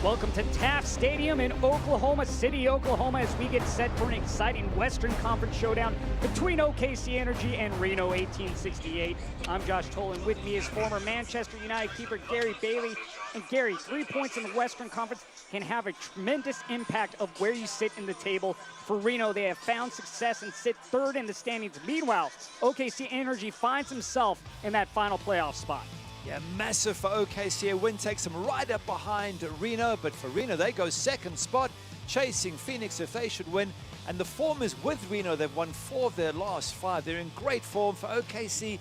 Welcome to Taft Stadium in Oklahoma City, Oklahoma, as we get set for an exciting Western Conference showdown between OKC Energy and Reno 1868. I'm Josh Tolan. With me is former Manchester United keeper Gary Bailey. And Gary, 3 points in the Western Conference can have a tremendous impact of where you sit in the table. For Reno, they have found success and sit third in the standings. Meanwhile, OKC Energy finds himself in that final playoff spot. Yeah, massive for OKC. A win takes them right up behind Reno, but for Reno, they go second spot, chasing Phoenix if they should win. And the form is with Reno. They've won 4 of their last 5. They're in great form. For OKC,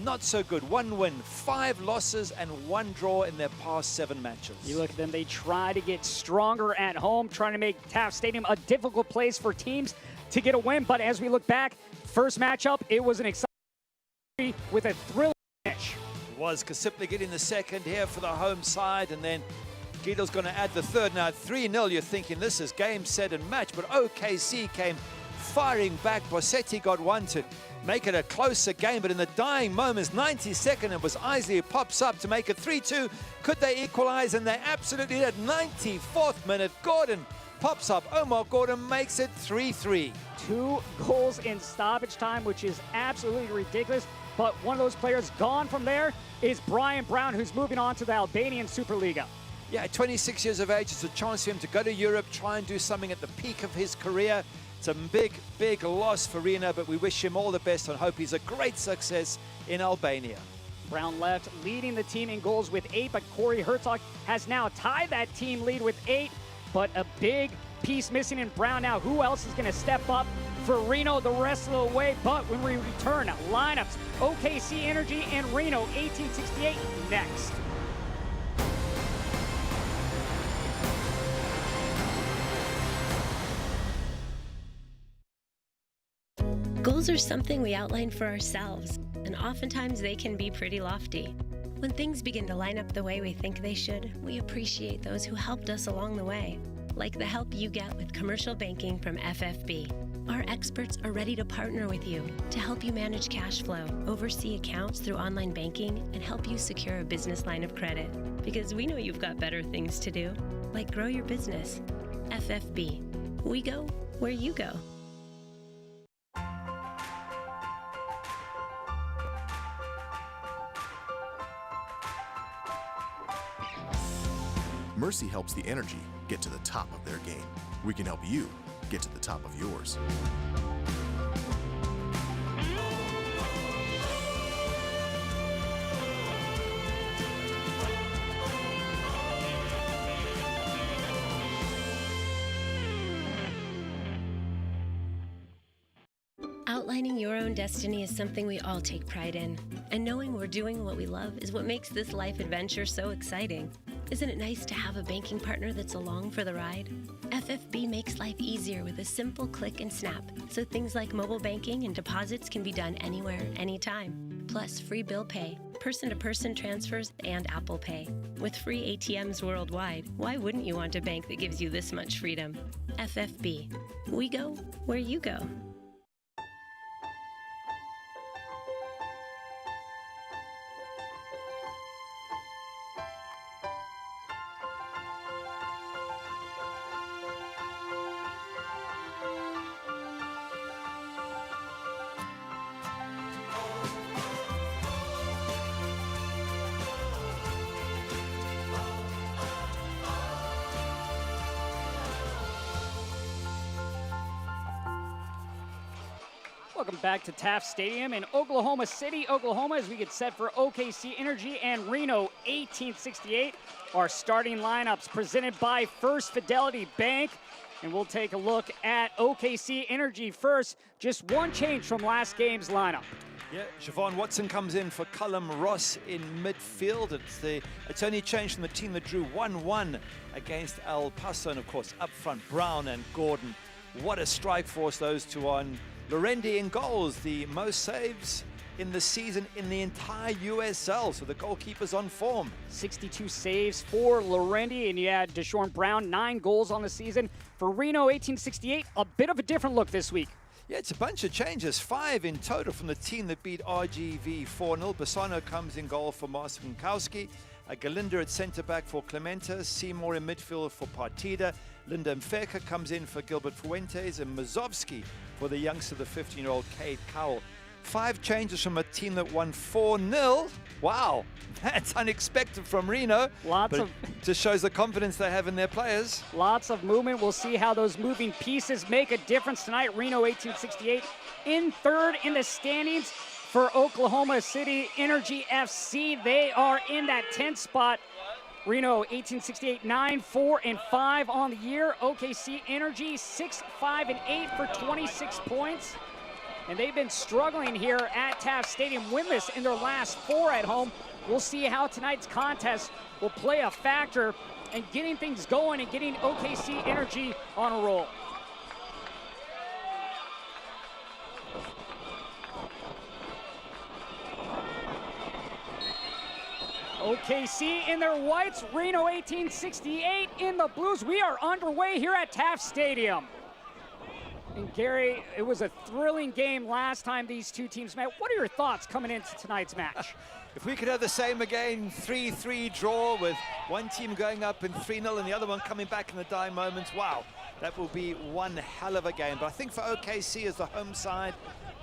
not so good. 1 win, 5 losses, and 1 draw in their past 7 matches. You look at them, they try to get stronger at home, trying to make Taft Stadium a difficult place for teams to get a win. But as we look back, first matchup, it was an exciting with a thrilling finish. Was Kasipli getting the second here for the home side, and then Guido's going to add the third. Now 3-0, you're thinking this is game, set, and match, but OKC came firing back. Bossetti got one to make it a closer game, but in the dying moments, 92nd, it was Isley who pops up to make it 3-2. Could they equalize? And they absolutely did. 94th minute, Gordon pops up. Omar Gordon makes it 3-3. 2 goals in stoppage time, which is absolutely ridiculous. But one of those players gone from there is Brian Brown, who's moving on to the Albanian Superliga. Yeah, 26 years of age. It's a chance for him to go to Europe, try and do something at the peak of his career. It's a big, big loss for Reno, but we wish him all the best and hope he's a great success in Albania. Brown left, leading the team in goals with 8, but Corey Herzog has now tied that team lead with 8. But a big piece missing in Brown now. Who else is going to step up for Reno the rest of the way? But when we return, lineups, OKC Energy and Reno 1868 next. Goals are something we outline for ourselves, and oftentimes they can be pretty lofty. When things begin to line up the way we think they should, we appreciate those who helped us along the way, like the help you get with commercial banking from FFB. Our experts are ready to partner with you to help you manage cash flow, oversee accounts through online banking, and help you secure a business line of credit. Because we know you've got better things to do, like grow your business. FFB. We go where you go. Mercy helps the Energy get to the top of their game. We can help you get to the top of yours. Outlining your own destiny is something we all take pride in. And knowing we're doing what we love is what makes this life adventure so exciting. Isn't it nice to have a banking partner that's along for the ride? FFB makes life easier with a simple click and snap, so things like mobile banking and deposits can be done anywhere, anytime. Plus free bill pay, person-to-person transfers, and Apple Pay. With free ATMs worldwide, why wouldn't you want a bank that gives you this much freedom? FFB. We go where you go. Welcome back to Taft Stadium in Oklahoma City, Oklahoma, as we get set for OKC Energy and Reno 1868. Our starting lineups presented by First Fidelity Bank. And we'll take a look at OKC Energy first. Just one change from last game's lineup. Yeah, Javon Watson comes in for Cullum Ross in midfield. It's only changed from the team that drew 1-1 against El Paso. And of course, up front, Brown and Gordon. What a strike force those two on. Lorendi in goals, the most saves in the season in the entire USL, so the goalkeeper's on form. 62 saves for Lorendi, and you had Deshaun Brown, 9 goals on the season. For Reno 1868, a bit of a different look this week. Yeah, it's a bunch of changes. 5 in total from the team that beat RGV 4-0. Bassano comes in goal for Marcin Minkowski. Galinder at centre-back for Clementa. Seymour in midfield for Partida. Linda Mfeka comes in for Gilbert Fuentes. And Mazovsky for the youngster, the 15-year-old Cade Cowell. 5 changes from a team that won 4-0. Wow, that's unexpected from Reno. Just shows the confidence they have in their players. Lots of movement. We'll see how those moving pieces make a difference tonight. Reno 1868 in third in the standings for Oklahoma City Energy FC. They are in that 10th spot. Reno 1868 9-4-5 on the year. OKC Energy 6-5-8 for 26 points. And they've been struggling here at Taft Stadium, winless in their last 4 at home. We'll see how tonight's contest will play a factor in getting things going and getting OKC Energy on a roll. OKC in their whites, Reno 1868 in the blues. We are underway here at Taft Stadium. And Gary, it was a thrilling game last time these two teams met. What are your thoughts coming into tonight's match? If we could have the same again, 3-3 draw with one team going up in 3-0 and the other one coming back in the dying moments, wow, that will be one hell of a game. But I think for OKC as the home side,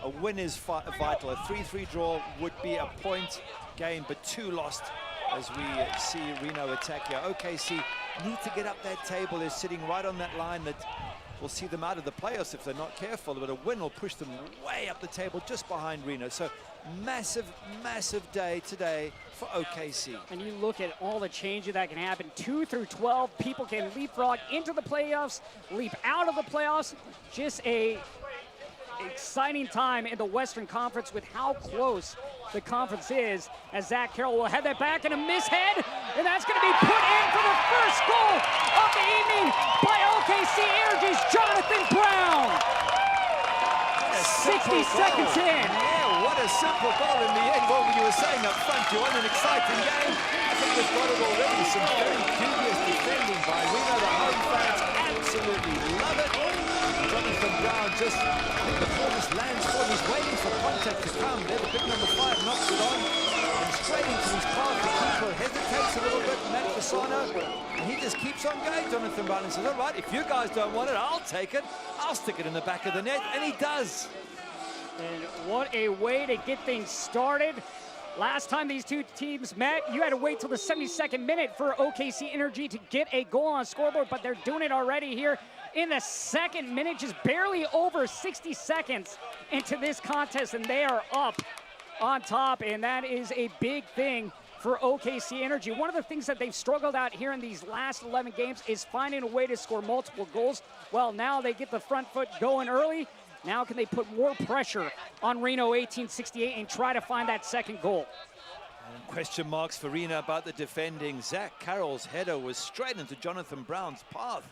a win is vital. A 3-3 draw would be a point game, but 2 lost as we see Reno attack here. OKC need to get up that table. They're sitting right on that line that will see them out of the playoffs if they're not careful, but a win will push them way up the table just behind Reno. So massive, massive day today for OKC. And you look at all the changes that can happen. 2 through 12, people can leapfrog into the playoffs, leap out of the playoffs. Just a exciting time in the Western Conference with how close the conference is, as Zach Carroll will head that back and a mishead, and that's going to be put in for the first goal of the evening by OKC Energy's Jonathan Brown. 60 seconds in. Yeah, what a simple goal in the end. What you were saying up front, you want an exciting game. I think they've got it already. Some very dubious defending by Reno. The home fans absolutely love it. Jonathan Brown just, I think the ball just lands for him. He's waiting for contact to come. There, the big number 5 knocks it on. And straight into his path. The keeper hesitates a little bit, Matt Bassano. And he just keeps on going, Jonathan Brown, and says, all right, if you guys don't want it, I'll take it. I'll stick it in the back of the net. And he does. And what a way to get things started. Last time these two teams met, you had to wait till the 72nd minute for OKC Energy to get a goal on scoreboard, but they're doing it already here in the 2nd minute, just barely over 60 seconds into this contest, and they are up on top, and that is a big thing for OKC Energy. One of the things that they've struggled out here in these last 11 games is finding a way to score multiple goals. Well, now they get the front foot going early. Now can they put more pressure on Reno 1868 and try to find that second goal? And question marks for Reno about the defending. Zach Carroll's header was straight into Jonathan Brown's path.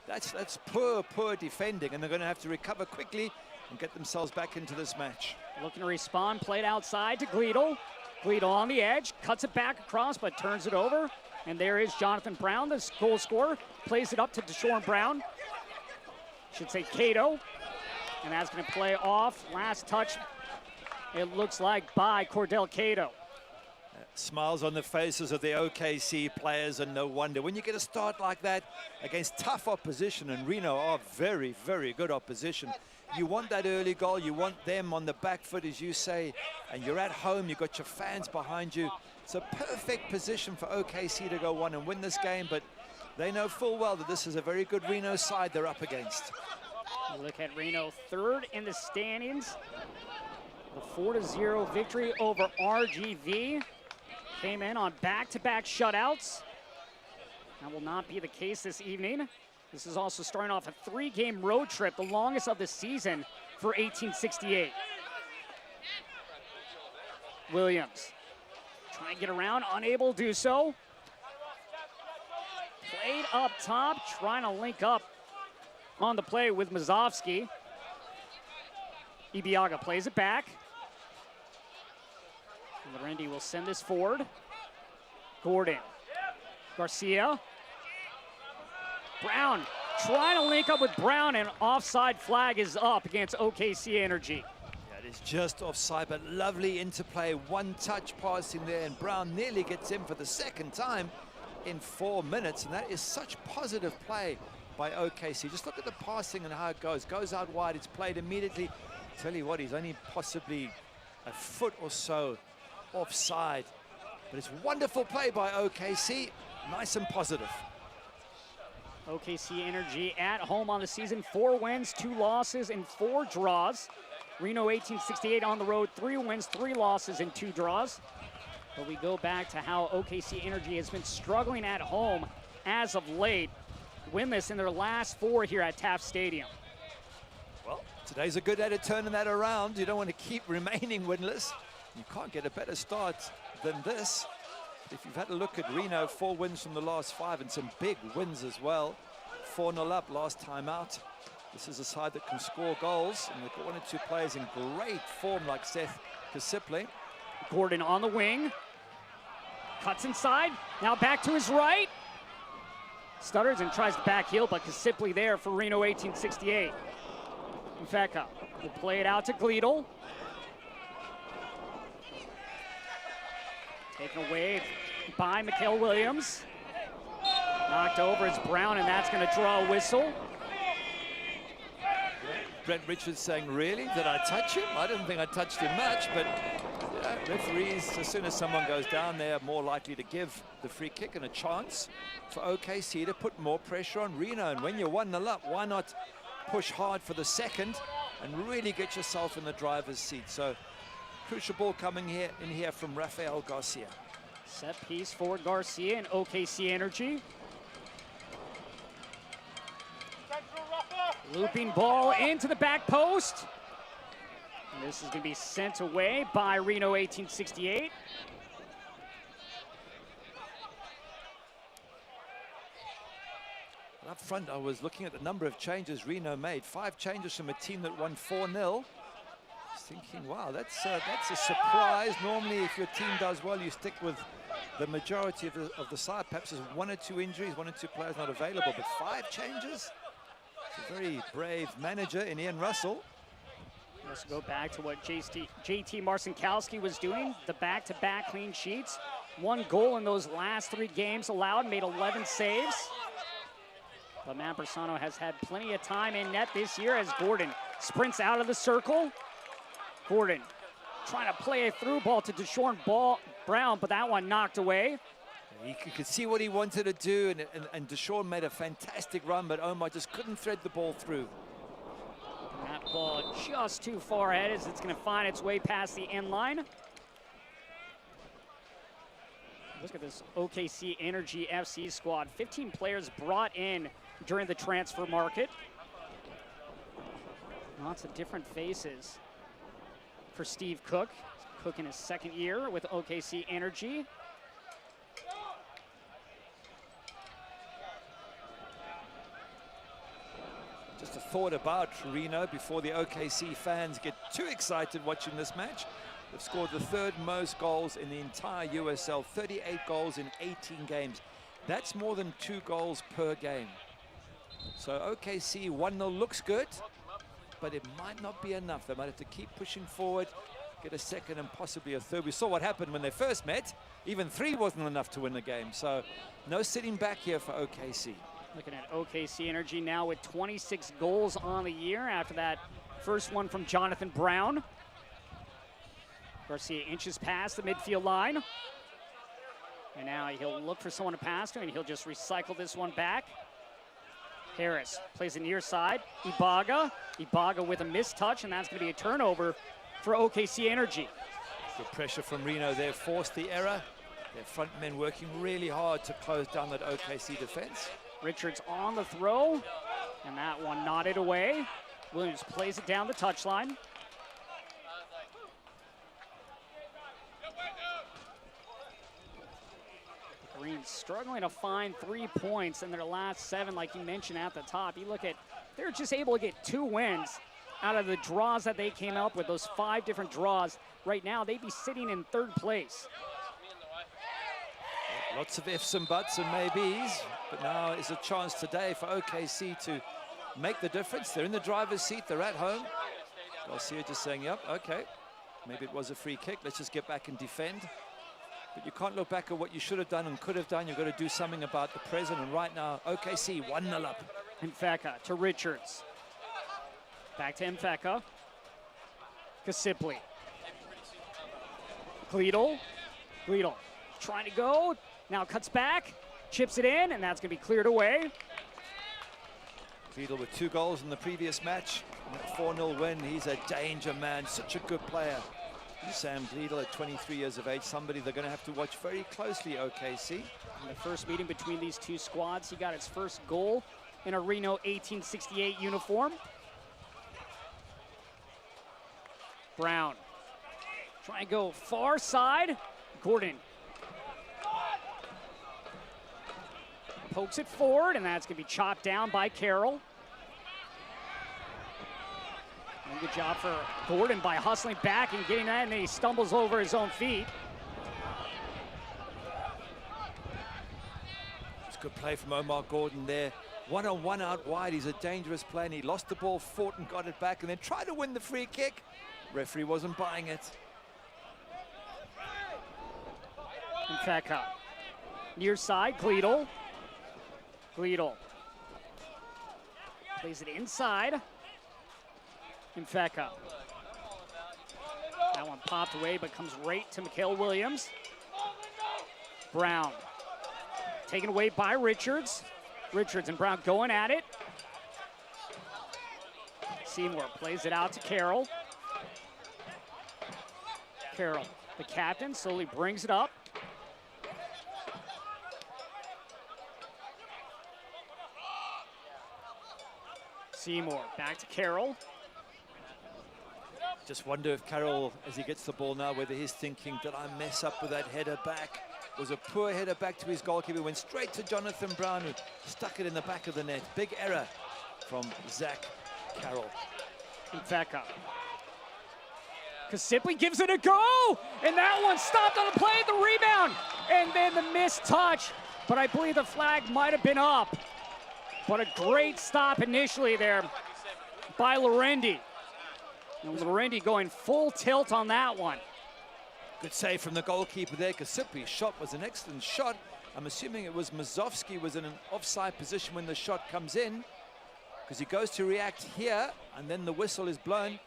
That's poor defending, and they're going to have to recover quickly and get themselves back into this match. Looking to respond, played outside to Gleedle. Gleedle on the edge, cuts it back across, but turns it over. And there is Jonathan Brown, the goal scorer. Plays it up to Deshaun Brown. Should say Cato. And that's going to play off. Last touch, it looks like, by Cordell Cato. Smiles on the faces of the OKC players, and no wonder. When you get a start like that against tough opposition, and Reno are very, very good opposition, you want that early goal. You want them on the back foot, as you say, and you're at home. You've got your fans behind you. It's a perfect position for OKC to go on and win this game, but they know full well that this is a very good Reno side they're up against. You look at Reno, 3rd in the standings. The 4-0 victory over RGV. Came in on back-to-back shutouts. That will not be the case this evening. This is also starting off a 3-game road trip, the longest of the season for 1868. Williams trying to get around, unable to do so. Played up top, trying to link up on the play with Mazovsky. Ibiaga plays it back. And Lorendi will send this forward. Gordon. Garcia. Brown trying to link up with Brown, and offside flag is up against OKC Energy. Yeah, it is just offside, but lovely interplay. One touch passing there, and Brown nearly gets in for the second time in 4 minutes, and that is such positive play by OKC. Just look at the passing and how it goes. Goes out wide, it's played immediately. Tell you what, he's only possibly a foot or so offside. But it's wonderful play by OKC, nice and positive. OKC Energy at home on the season, 4 wins, 2 losses, and 4 draws. Reno 1868 on the road, 3 wins, 3 losses, and 2 draws. But we go back to how OKC Energy has been struggling at home as of late. Winless in their last 4 here at Taft Stadium. Well, today's a good day to turn that around. You don't want to keep remaining winless. You can't get a better start than this. If you've had a look at Reno, 4 wins from the last 5 and some big wins as well. 4-0 up last time out. This is a side that can score goals, and they've got 1 or 2 players in great form like Seth Kasiple. Gordon on the wing. Cuts inside. Now back to his right. Stutters and tries to back heel, but Kasiple there for Reno 1868. Mfeka will play it out to Gleedle. Taken away by Mikael Williams. Knocked over is Brown, and that's going to draw a whistle. Brent Richards saying, really? Did I touch him? I didn't think I touched him much, but yeah, referees, as soon as someone goes down, they are more likely to give the free kick and a chance for OKC to put more pressure on Reno. And when you're 1-0 up, why not push hard for the second and really get yourself in the driver's seat? So crucial ball coming in here from Rafael Garcia. Set piece for Garcia and OKC Energy. Looping ball into the back post. And this is going to be sent away by Reno 1868. Up front, I was looking at the number of changes Reno made. 5 changes from a team that won 4-0. Thinking, wow, that's a surprise. Normally, if your team does well, you stick with the majority of the side. Perhaps there's 1 or 2 injuries, 1 or 2 players not available, but 5 changes. It's a very brave manager in Ian Russell. Let's go back to what JT Marcinkowski was doing. The back-to-back clean sheets. 1 goal in those last 3 games allowed, made 11 saves. But Matt Bersano has had plenty of time in net this year as Gordon sprints out of the circle. Gordon trying to play a through ball to Deshaun Brown, but that one knocked away. You could see what he wanted to do, and Deshaun made a fantastic run, but Omar just couldn't thread the ball through. And that ball just too far ahead as it's going to find its way past the end line. Look at this OKC Energy FC squad. 15 players brought in during the transfer market. Lots of different faces for Steve Cook. Cook in his 2nd year with OKC Energy. Just a thought about Reno before the OKC fans get too excited watching this match. They've scored the 3rd most goals in the entire USL, 38 goals in 18 games. That's more than 2 goals per game. So OKC 1-0 looks good, but it might not be enough. They might have to keep pushing forward, get a 2nd and possibly a 3rd. We saw what happened when they first met. Even 3 wasn't enough to win the game. So no sitting back here for OKC. Looking at OKC Energy now with 26 goals on the year after that first one from Jonathan Brown. Garcia inches past the midfield line. And now he'll look for someone to pass to, and he'll just recycle this one back. Harris plays it near side. Ibaga with a missed touch, and that's going to be a turnover for OKC Energy. Good pressure from Reno there, forced the error. Their front men working really hard to close down that OKC defense. Richards on the throw, and that one nodded away. Williams plays it down the touchline. Green struggling to find 3 points in their last 7, like you mentioned at the top. You look at, they're just able to get 2 wins out of the draws that they came up with, those 5 different draws. Right now, they'd be sitting in 3rd place. Lots of ifs and buts and maybes, but now is a chance today for OKC to make the difference. They're in the driver's seat, they're at home. Garcia just saying, yep, okay, maybe it was a free kick, let's just get back and defend. But you can't look back at what you should have done and could have done. You've got to do something about the present, and right now, OKC 1-0 up. Mfeka to Richards. Back to Mfeka. Kasipli. Gleedle trying to go, now cuts back, chips it in, and that's going to be cleared away. Gleedle with 2 goals in the previous match. 4-0 win, he's a danger man, such a good player. Sam Gleedle at 23 years of age, somebody they're going to have to watch very closely, OKC. In the first meeting between these two squads, he got his first goal in a Reno 1868 uniform. Brown trying to go far side. Gordon pokes it forward, and that's going to be chopped down by Carroll. And good job for Gordon by hustling back and getting that, and then he stumbles over his own feet. It's good play from Omar Gordon there. 1-on-1 out wide, he's a dangerous player, and he lost the ball, fought and got it back, and then tried to win the free kick. Referee wasn't buying it. Mfeka. Near side, Gleedle. Plays it inside. Mfeka. That one popped away, but comes right to Mikhail Williams. Brown. Taken away by Richards. Richards and Brown going at it. Seymour plays it out to Carroll. Carroll, the captain, slowly brings it up. Seymour back to Carroll. Just wonder if Carroll, as he gets the ball now, whether he's thinking, did I mess up with that header back? It was a poor header back to his goalkeeper, went straight to Jonathan Brown, who stuck it in the back of the net. Big error from Zach Carroll. Mfeka. Kasipli gives it a go, and that one stopped on the play, the rebound, and then the missed touch, but I believe the flag might have been up. But a great stop initially there by Lorendi. And Lorendi going full tilt on that one. Good save from the goalkeeper there. Kasipli's shot was an excellent shot. I'm assuming it was Mazovsky was in an offside position when the shot comes in, because he goes to react here, and then the whistle is blown.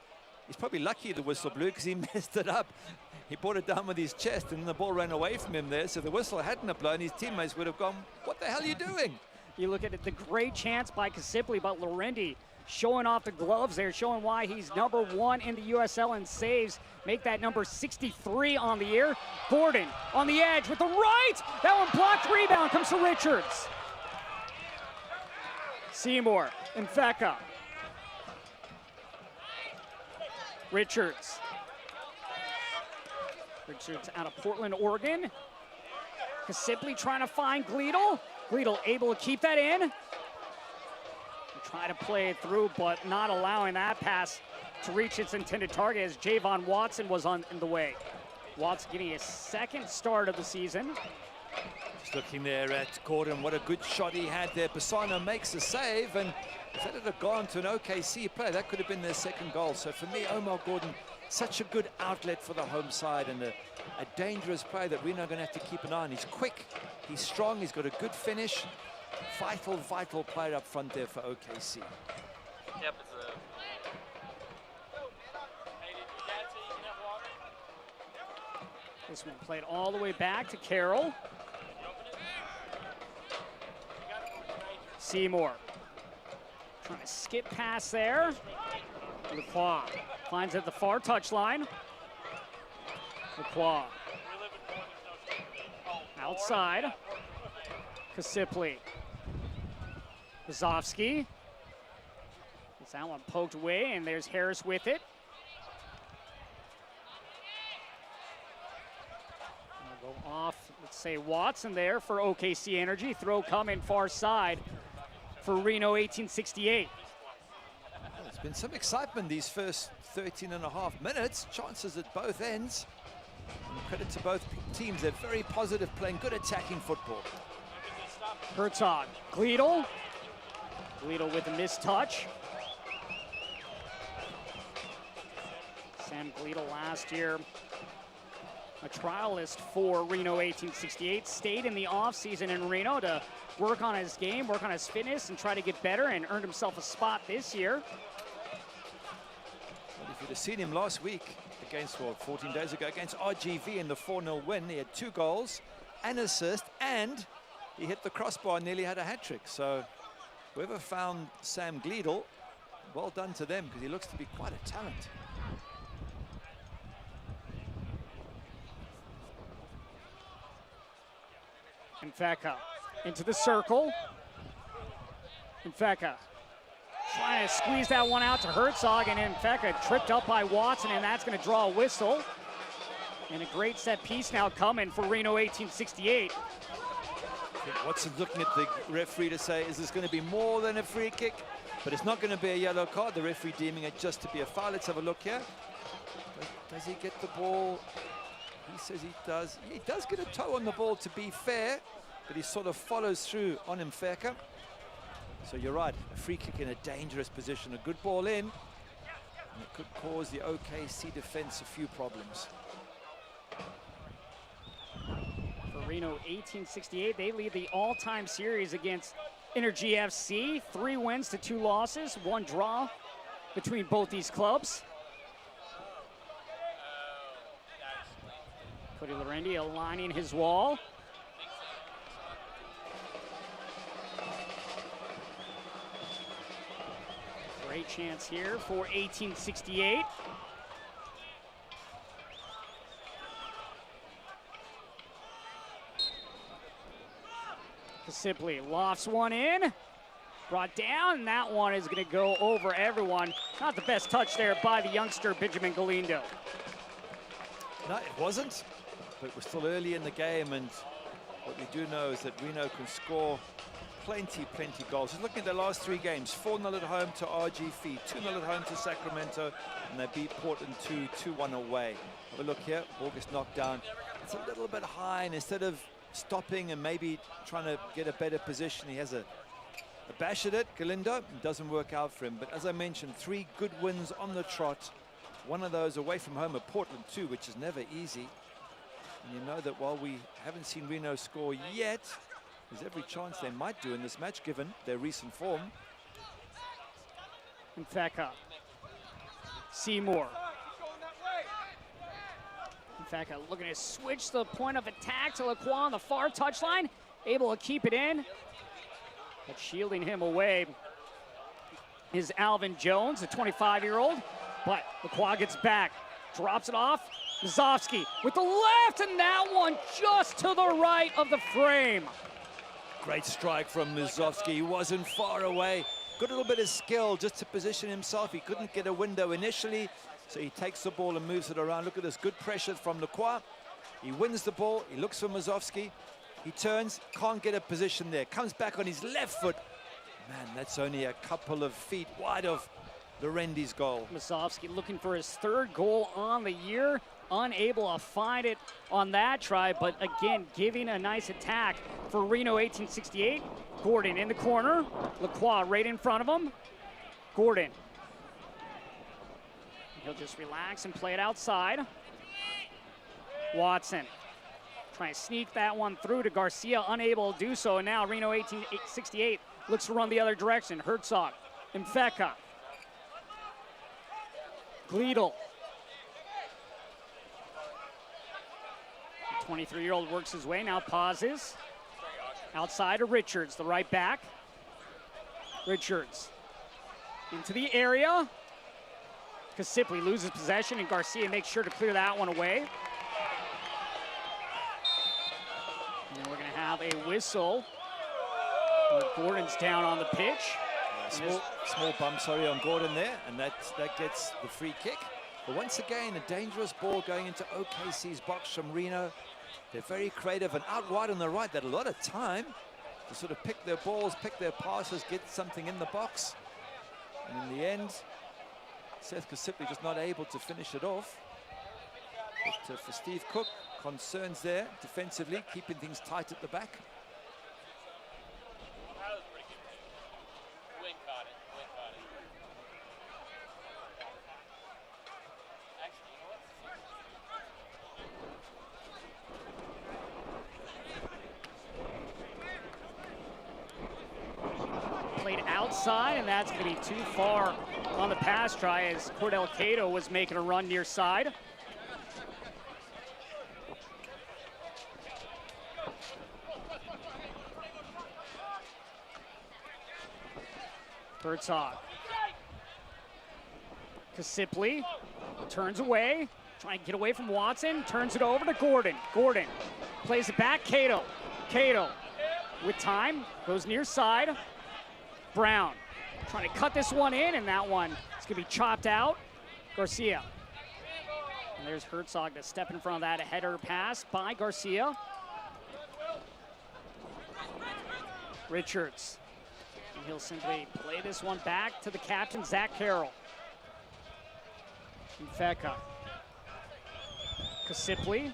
He's probably lucky the whistle blew, because he messed it up. He brought it down with his chest, and the ball ran away from him there. So the whistle hadn't have blown, his teammates would have gone, what the hell are you doing? You look at it, the great chance by Kasipli, but Lorendi showing off the gloves there, showing why he's #1 in the USL in saves. Make that number 63 on the year. Gordon on the edge with the right. That one blocked, rebound comes to Richards. Seymour, Mfeka. Richards out of Portland, Oregon. Kasipli trying to find Gleedle. Gleedle able to keep that in. Try to play it through, but not allowing that pass to reach its intended target as Javon Watson was in the way. Watson getting his second start of the season. Just looking there at Gordon, what a good shot he had there. Bassano makes a save, and if that had gone to an OKC player, that could have been their second goal. So for me, Omar Gordon, such a good outlet for the home side, and a dangerous player that we're now going to have to keep an eye on. He's quick, he's strong, he's got a good finish. Vital player up front there for OKC. Yep, This one played all the way back to Carroll. Seymour trying to skip past there. Lacroix finds it at the far touchline. Lacroix outside. Kasipli. Mazovsky. Gets that one poked away, and there's Harris with it. We'll go off, let's say Watson there for OKC Energy. Throw coming far side for Reno 1868. There's been some excitement these first 13 and a half minutes. Chances at both ends. And credit to both teams. They're very positive, playing good attacking football. Herzog, Gleedle. Gleedle with a missed touch. Sam Gleedle last year, a trialist for Reno 1868, stayed in the offseason in Reno to work on his game, work on his fitness, and try to get better, and earned himself a spot this year. Well, if you'd have seen him last week against, well, 14 days ago, against RGV in the 4-0 win, he had 2 goals, an assist, and he hit the crossbar and nearly had a hat-trick. So whoever found Sam Gleedle, well done to them, because he looks to be quite a talent. Infeka into the circle. Infeka trying to squeeze that one out to Herzog, and Infeka tripped up by Watson, and that's going to draw a whistle. And a great set piece now coming for Reno 1868. Watson's looking at the referee to say, is this going to be more than a free kick? But it's not going to be a yellow card. The referee deeming it just to be a foul. Let's have a look here. Does he get the ball? He says he does. He does get a toe on the ball, to be fair, but he sort of follows through on Infeka. So you're right, a free kick in a dangerous position, a good ball in, and it could cause the OKC defense a few problems. For Reno 1868, they lead the all-time series against Energy FC. 3 wins to 2 losses, 1 draw between both these clubs. Cody Lorendi aligning his wall. Great chance here for 1868. Simply lofts one in, brought down, and that one is going to go over everyone. Not the best touch there by the youngster Benjamin Galindo. No, it wasn't, but we're still early in the game, and what we do know is that Reno can score plenty goals. Just looking at their last 3 games, 4-0 at home to RGV, 2-0 at home to Sacramento, and they beat Portland 2-1 away. Have a look here, ball gets knocked down. It's a little bit high, and instead of stopping and maybe trying to get a better position, he has a bash at it, Galindo. It doesn't work out for him, but as I mentioned, 3 good wins on the trot. One of those away from home at Portland too, which is never easy. And you know that while we haven't seen Reno score yet, there's every chance they might do in this match given their recent form. Infeka, Seymour. Infeka looking to switch the point of attack to Lacroix on the far touchline, able to keep it in, but shielding him away is Alvin Jones, a 25-year-old, but Lacroix gets back, drops it off. Mazovsky with the left, and that one just to the right of the frame. Great strike from Mazovsky. He wasn't far away. Good little bit of skill just to position himself. He couldn't get a window initially, so he takes the ball and moves it around. Look at this, good pressure from Lacroix. He wins the ball, he looks for Mazovsky. He turns, can't get a position there. Comes back on his left foot. Man, that's only a couple of feet wide of Lorendi's goal. Mazovsky looking for his 3rd goal on the year. Unable to find it on that try, but again, giving a nice attack for Reno 1868. Gordon in the corner. Lacroix right in front of him. Gordon. He'll just relax and play it outside. Watson trying to sneak that one through to Garcia, unable to do so, and now Reno 1868 looks to run the other direction. Herzog, Infeka, Gleedle. The 23-year-old works his way, now pauses. Outside to Richards, the right back. Richards into the area. Kasipli loses possession, and Garcia makes sure to clear that one away. And then we're going to have a whistle. Gordon's down on the pitch. Small bump, sorry, on Gordon there, and that gets the free kick. But once again, a dangerous ball going into OKC's box from Reno. They're very creative, and out wide on the right, they had a lot of time to sort of pick their balls, pick their passes, get something in the box. And in the end, Seth Kasipli just not able to finish it off. But for Steve Cook, concerns there defensively, keeping things tight at the back. Played outside, and that's going to be too far on the pass try as Cordell Cato was making a run near side. Herzog. Kasipli turns away, trying to get away from Watson, turns it over to Gordon. Gordon plays it back, Cato. Cato with time, goes near side. Brown trying to cut this one in, and that one is going to be chopped out. Garcia. And there's Herzog to step in front of that, a header pass by Garcia. Richards. And he'll simply play this one back to the captain, Zach Carroll. Infeka. Kasipli.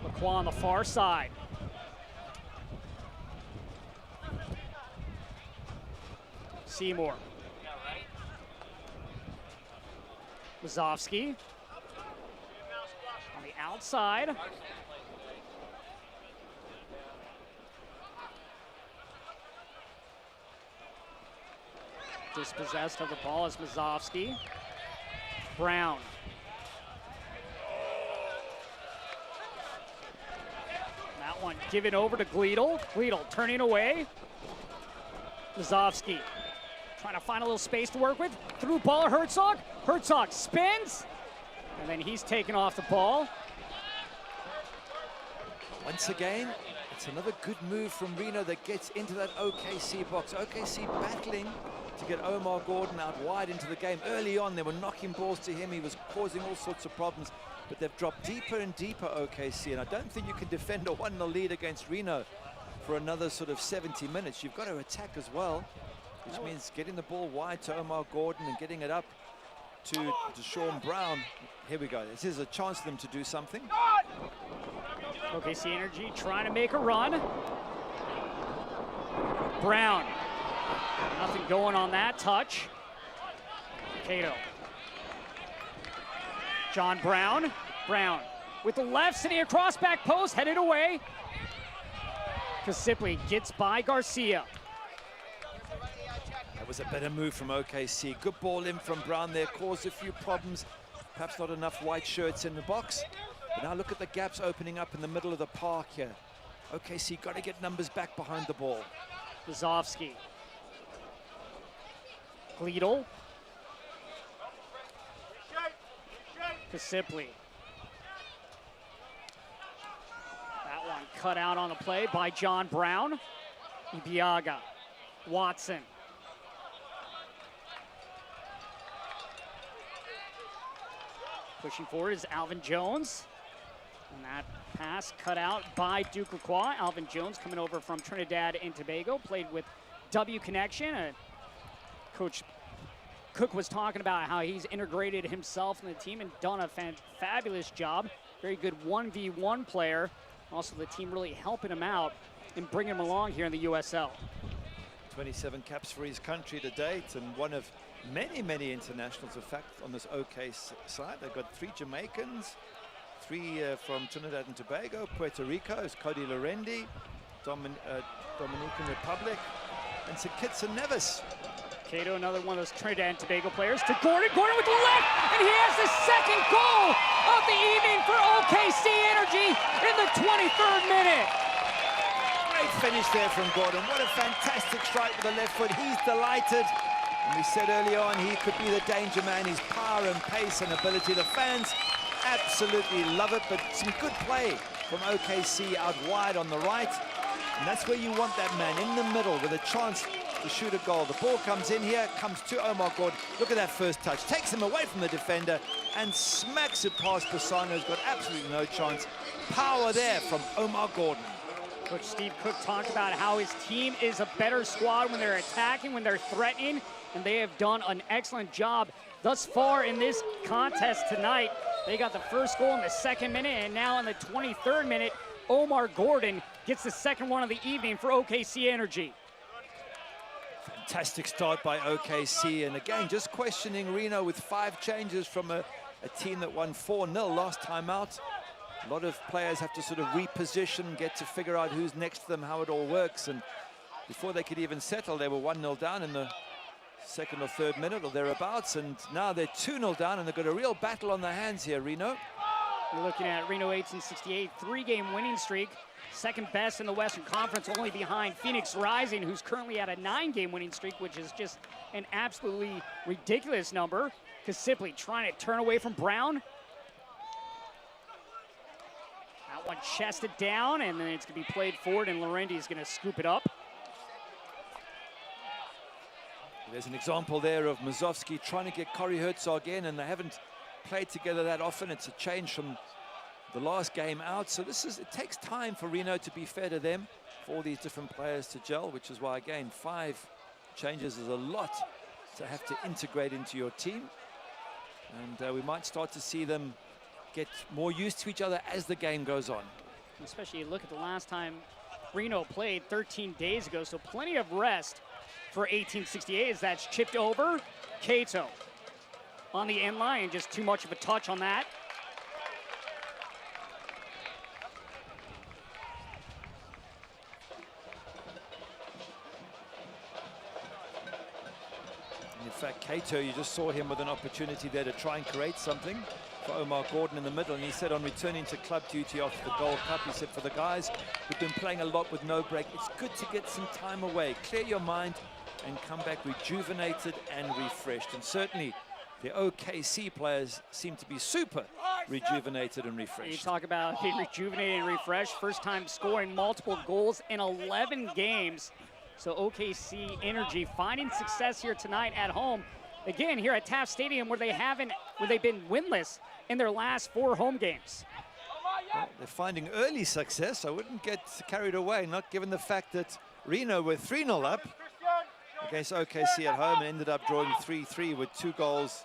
Lacroix on the far side. Seymour. Wazowski. On the outside. Dispossessed of the ball is Mazovsky. Brown. That one given over to Gleedle. Gleedle turning away. Mazovsky trying to find a little space to work with. Through ball to Herzog. Herzog spins. And then he's taken off the ball. Once again, it's another good move from Reno that gets into that OKC box. OKC battling to get Omar Gordon out wide into the game. Early on, they were knocking balls to him. He was causing all sorts of problems. But they've dropped deeper and deeper, OKC. And I don't think you can defend a 1-0 lead against Reno for another sort of 70 minutes. You've got to attack as well, which means getting the ball wide to Omar Gordon and getting it up to Deshaun Brown. Here we go. This is a chance for them to do something. OKC Energy trying to make a run. Brown. Nothing going on that touch. Cato. John Brown. Brown with the left, sitting across back post, headed away. Kasipli gets by Garcia. That was a better move from OKC. Good ball in from Brown there, caused a few problems. Perhaps not enough white shirts in the box. But now look at the gaps opening up in the middle of the park here. OKC got to get numbers back behind the ball. Wazowski. Gleedle. Kasipli. That one cut out on the play by John Brown. Ibiaga. Watson. Pushing forward is Alvin Jones. And that pass cut out by Duke Lacroix. Alvin Jones coming over from Trinidad and Tobago. Played with W Connection. Coach Cook was talking about how he's integrated himself in the team and done a fabulous job. Very good 1v1 player. Also, the team really helping him out and bringing him along here in the USL. 27 caps for his country to date, and one of many, many internationals, in fact, on this OK side. They've got 3 Jamaicans, 3 from Trinidad and Tobago. Puerto Rico is Cody Lorendi, Dominican Republic, and St. Kitts and Nevis. Cato, another one of those Trinidad and Tobago players, to Gordon. Gordon with the left, and he has the second goal of the evening for OKC Energy in the 23rd minute. Great finish there from Gordon. What a fantastic strike with the left foot. He's delighted. And we said early on he could be the danger man. His power and pace and ability. The fans absolutely love it, but some good play from OKC out wide on the right. And that's where you want that man, in the middle with a chance to shoot a goal. The ball comes in here, comes to Omar Gordon. Look at that first touch. Takes him away from the defender and smacks it past Pisano, who's got absolutely no chance. Power there from Omar Gordon. Coach Steve Cook talked about how his team is a better squad when they're attacking, when they're threatening, and they have done an excellent job thus far in this contest tonight. They got the first goal in the 2nd minute, and now in the 23rd minute, Omar Gordon gets the 2nd one of the evening for OKC Energy. Fantastic start by OKC, and again, just questioning Reno with 5 changes from a team that won 4-0 last time out. A lot of players have to sort of reposition, get to figure out who's next to them, how it all works, and before they could even settle, they were 1-0 down in the 2nd or 3rd minute or thereabouts, and now they're 2-0 down, and they've got a real battle on their hands here, Reno. You're looking at Reno 1868, 3-game winning streak, 2nd best in the Western Conference, only behind Phoenix Rising, who's currently at a 9-game winning streak, which is just an absolutely ridiculous number, because simply trying to turn away from Brown. That one chested down, and then it's going to be played forward, and Lorendi is going to scoop it up. There's an example there of Mazovsky trying to get Corey Herzog in, and they haven't played together that often. It's a change from the last game out. So it takes time for Reno, to be fair to them, for all these different players to gel, which is why, again, 5 changes is a lot to have to integrate into your team. And we might start to see them get more used to each other as the game goes on. Especially look at the last time Reno played 13 days ago, so plenty of rest for 1868 as that's chipped over. Cato on the end line, just too much of a touch on that. In fact, Cato, you just saw him with an opportunity there to try and create something for Omar Gordon in the middle, and he said on returning to club duty after the Gold Cup, he said, for the guys who've been playing a lot with no break, it's good to get some time away, clear your mind, and come back rejuvenated and refreshed. And certainly the OKC players seem to be super rejuvenated and refreshed. You talk about being rejuvenated and refreshed. First time scoring multiple goals in 11 games. So OKC Energy finding success here tonight at home. Again, here at Taft Stadium, where they've been winless in their last 4 home games. Well, they're finding early success. I wouldn't get carried away, not given the fact that Reno were 3-0 up against OKC at home and ended up drawing 3-3 with 2 goals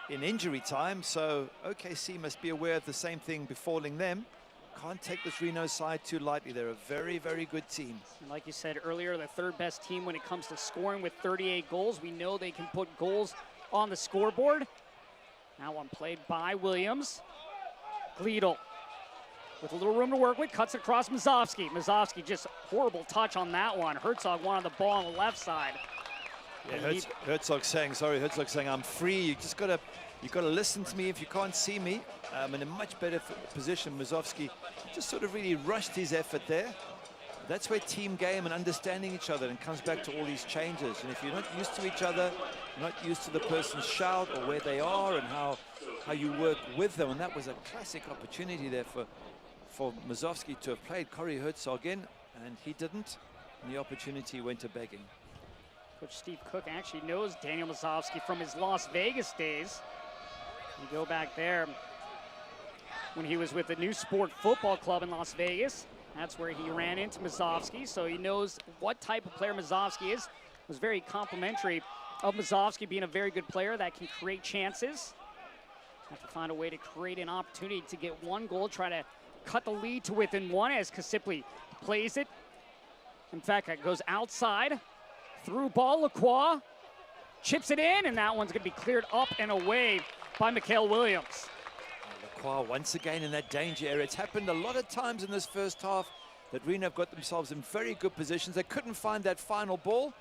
in injury time. So OKC must be aware of the same thing befalling them. Can't take this Reno side too lightly. They're a very, very good team. And like you said earlier, the 3rd best team when it comes to scoring with 38 goals. We know they can put goals on the scoreboard. Now one played by Williams. Gleedle with a little room to work with, cuts across Mazovsky. Mazovsky, just horrible touch on that one. Herzog wanted the ball on the left side. Yeah, Herzog saying, I'm free. You got to listen to me if you can't see me. I'm in a much better position. Mazovsky just sort of really rushed his effort there. That's where team game and understanding each other, and comes back to all these changes. And if you're not used to each other, you're not used to the person's shout or where they are and how you work with them. And that was a classic opportunity there for Mazovsky to have played Corey Herzog in, and he didn't. And the opportunity went to begging. Coach Steve Cook actually knows Daniel Mazovsky from his Las Vegas days. You go back there when he was with the New Sport Football Club in Las Vegas. That's where he ran into Mazovsky, so he knows what type of player Mazovsky is. Was very complimentary of Mazovsky being a very good player that can create chances. Have to find a way to create an opportunity to get 1 goal, try to cut the lead to within 1 as Kasipli plays it. In fact, it goes outside. Through ball, Lacroix chips it in, and that one's going to be cleared up and away by Mikael Williams. Lacroix once again in that danger area. It's happened a lot of times in this first half that Reno have got themselves in very good positions. They couldn't find that final ball,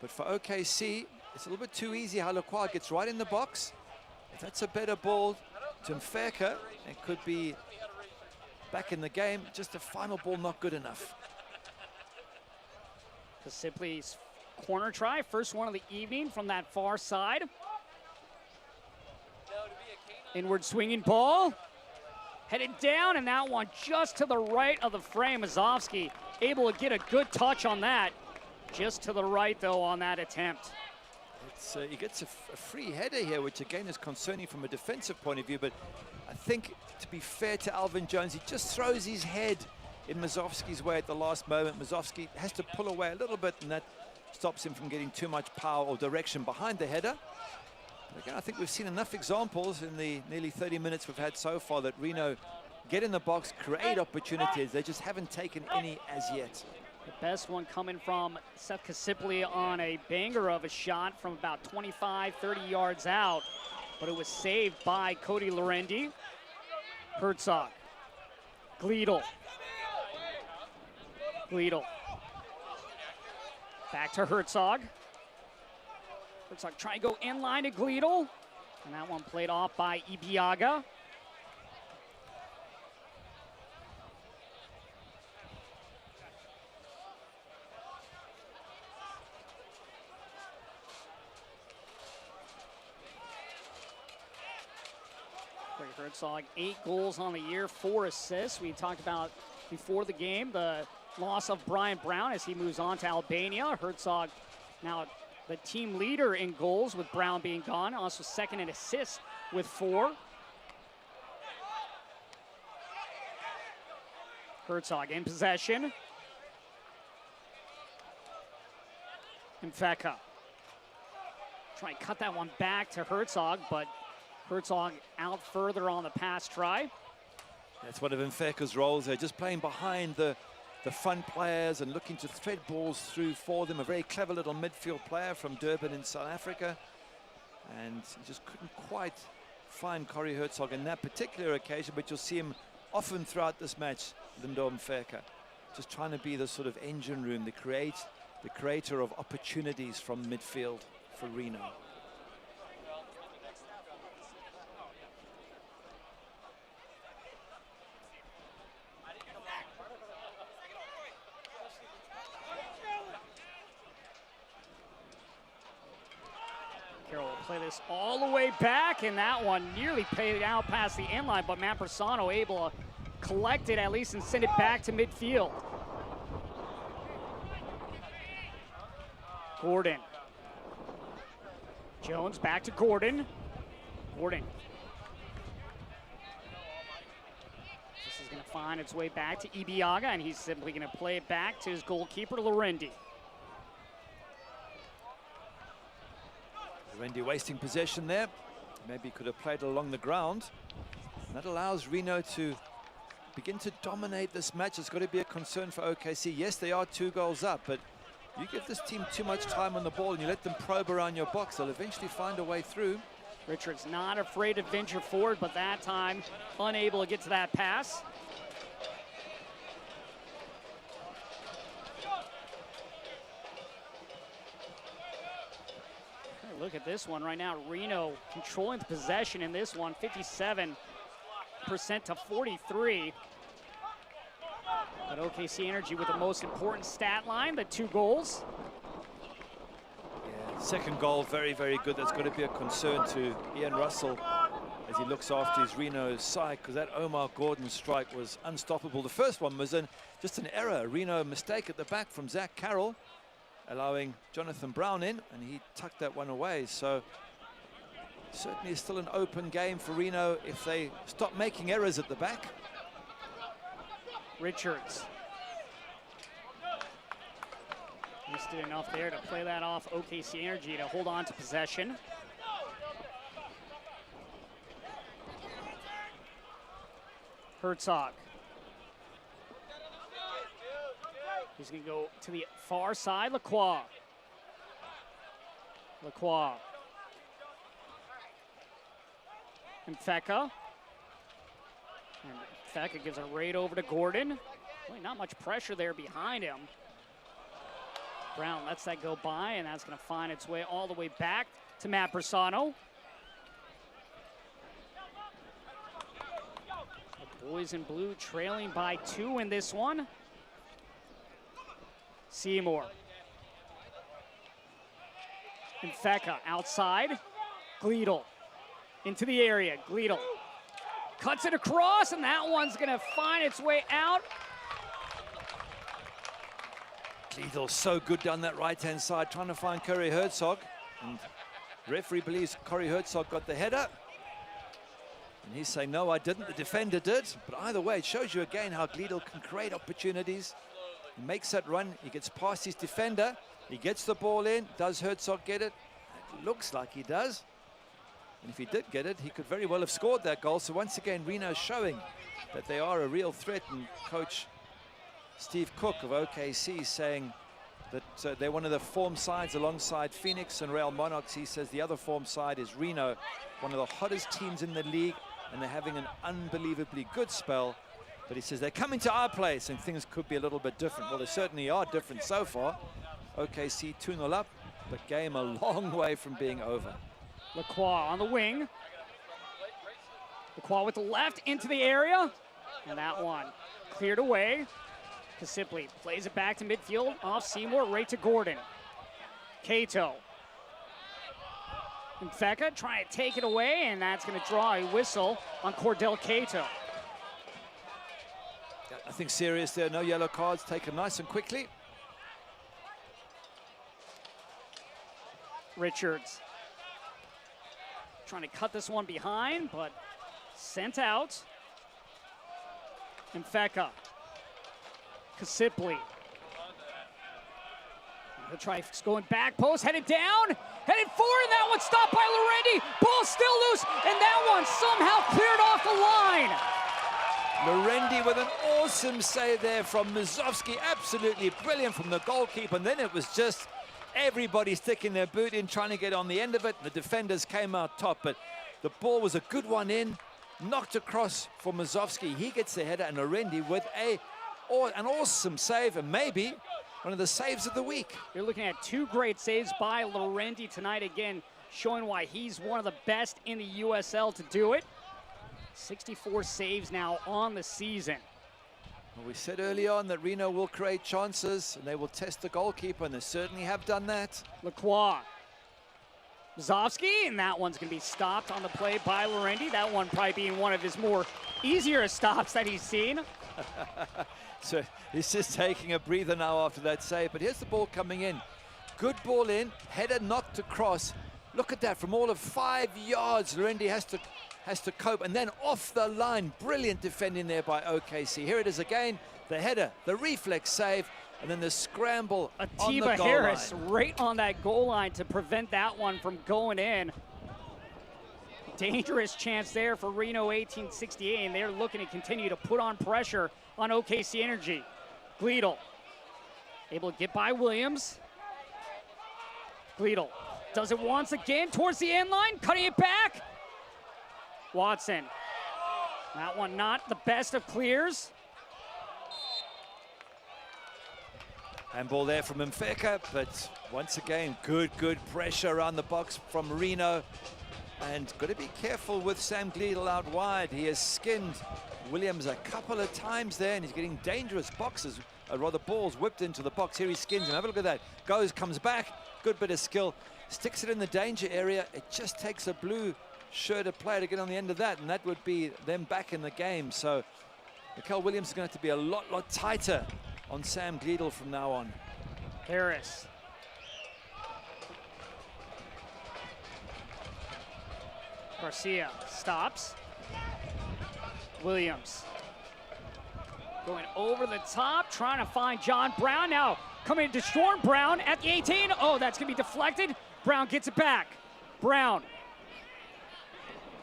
but for OKC, it's a little bit too easy how Lacroix gets right in the box. If that's a better ball to Mfeka, it could be back in the game. Just a final ball not good enough. Kasipli's corner try, first one of the evening from that far side. Inward swinging ball, headed down, and that one just to the right of the frame. Mazovsky able to get a good touch on that. Just to the right, though, on that attempt. He gets a free header here, which again is concerning from a defensive point of view, but I think, to be fair to Alvin Jones, he just throws his head in Mazovsky's way at the last moment. Mazovsky has to pull away a little bit, and that stops him from getting too much power or direction behind the header. Again, I think we've seen enough examples in the nearly 30 minutes we've had so far that Reno get in the box, create opportunities. They just haven't taken any as yet. The best one coming from Seth Kasipli on a banger of a shot from about 25, 30 yards out, but it was saved by Cody Lorendi. Herzog, Gleedle. Back to Herzog. Herzog trying to go in line to Gleedle, and that one played off by Ibiaga. Herzog, 8 goals on the year, 4 assists. We talked about before the game the loss of Brian Brown as he moves on to Albania. Herzog now the team leader in goals with Brown being gone. Also second in assists with 4. Herzog in possession. Mfeka trying to cut that one back to Herzog, but Herzog out further on the pass try. That's one of Mfeka's roles there, just playing behind the front players and looking to thread balls through for them. A very clever little midfield player from Durban in South Africa. And he just couldn't quite find Corey Herzog in that particular occasion, but you'll see him often throughout this match, Lindo Mfeka. Just trying to be the sort of engine room, the creator of opportunities from midfield for Reno. Play this all the way back, and that one nearly paid out past the end line, but Matt Persano able to collect it at least and send it back to midfield. Gordon. Jones back to Gordon. Gordon. This is going to find its way back to Ibiaga, and he's simply going to play it back to his goalkeeper, Lorendi. Lorendi wasting possession there. Maybe could have played along the ground. That allows Reno to begin to dominate this match. It's got to be a concern for OKC. Yes, they are 2 goals up, but you give this team too much time on the ball and you let them probe around your box, they'll eventually find a way through. Richards not afraid to venture forward, but that time unable to get to that pass. Look at this one right now. Reno controlling the possession in this one, 57% to 43. But OKC Energy with the most important stat line, the 2 goals. Yeah, second goal, very, very good. That's got to be a concern to Ian Russell as he looks after his Reno side, because that Omar Gordon strike was unstoppable. The first one was just an error, a Reno mistake at the back from Zach Carroll, allowing Jonathan Brown in, and he tucked that one away. So certainly still an open game for Reno if they stop making errors at the back. Richards. Just did enough there to play that off OKC Energy to hold on to possession. Herzog. He's going to go to the far side. Lacroix. Mfeka. And Mfeka gives a raid over to Gordon. Really not much pressure there behind him. Brown lets that go by, and that's going to find its way all the way back to Matt Persano. The boys in blue trailing by 2 in this one. Seymour. Mfeka outside. Gleedle into the area. Gleedle cuts it across, and that one's going to find its way out. Gleedle so good down that right-hand side, trying to find Corey Herzog. And the referee believes Corey Herzog got the header. And he's saying, no, I didn't. The defender did. But either way, it shows you again how Gleedle can create opportunities. He makes that run, he gets past his defender, he gets the ball in. Does Herzog get it? It looks like he does. And if he did get it, he could very well have scored that goal. So once again, Reno showing that they are a real threat. And Coach Steve Cook of OKC saying that they're one of the form sides alongside Phoenix and Real Monarchs. He says the other form side is Reno, one of the hottest teams in the league, and they're having an unbelievably good spell. But he says they're coming to our place and things could be a little bit different. Well, they certainly are different so far. OKC 2-0 up, but game a long way from being over. Lacroix on the wing. Lacroix with the left into the area. And that one cleared away. Kasipli plays it back to midfield off Seymour, right to Gordon. Cato. Mfeka trying to take it away, and that's going to draw a whistle on Cordell Cato. Nothing serious there, no yellow cards, taken nice and quickly. Richards trying to cut this one behind, but sent out. Mfeka. Kasipli. He'll try going back post, headed down, headed forward, and that one stopped by Lorendi. Ball still loose, and that one somehow cleared off the line. Lorendi with an awesome save there from Mazovsky. Absolutely brilliant from the goalkeeper. And then it was just everybody sticking their boot in, trying to get on the end of it. The defenders came out top, but the ball was a good one in, knocked across for Mazovsky. He gets the header, and Lorendi with an awesome save, and maybe one of the saves of the week. You're looking at two great saves by Lorendi tonight, again, showing why he's one of the best in the USL to do it. 64 saves now on the season. Well, we said early on that Reno will create chances and they will test the goalkeeper, and they certainly have done that. Lacroix. Mazovsky, and that one's going to be stopped on the play by Lorendi. That one probably being one of his more easier stops that he's seen. So he's just taking a breather now after that save. But here's the ball coming in. Good ball in, header knocked across. Look at that, from all of 5 yards, Lorendi has to cope, and then off the line. Brilliant defending there by OKC. Here it is again, the header, the reflex save, and then the scramble on the Atiba goal Harris line. right on that goal line to prevent that one from going in. Dangerous chance there for Reno 1868, and they're looking to continue to put on pressure on OKC Energy. Gleedle able to get by Williams. Gleedle does it once again towards the end line, cutting it back. Watson. That one not the best of clears. Handball there from Mfeka, but once again, good pressure around the box from Reno. And got to be careful with Sam Gleedle out wide. He has skinned Williams a couple of times there, and he's getting dangerous boxes, or rather balls whipped into the box. Here he skins him. Have a look at that. Goes, comes back. Good bit of skill. Sticks it in the danger area. It just takes a blue shirted player to get on the end of that, and that would be them back in the game. So Mikel Williams is going to have to be a lot tighter on Sam Gleedle from now on. Harris. Garcia stops. Williams going over the top, trying to find John Brown. Now coming to Storm Brown at the 18. Oh, that's going to be deflected. Brown gets it back. Brown.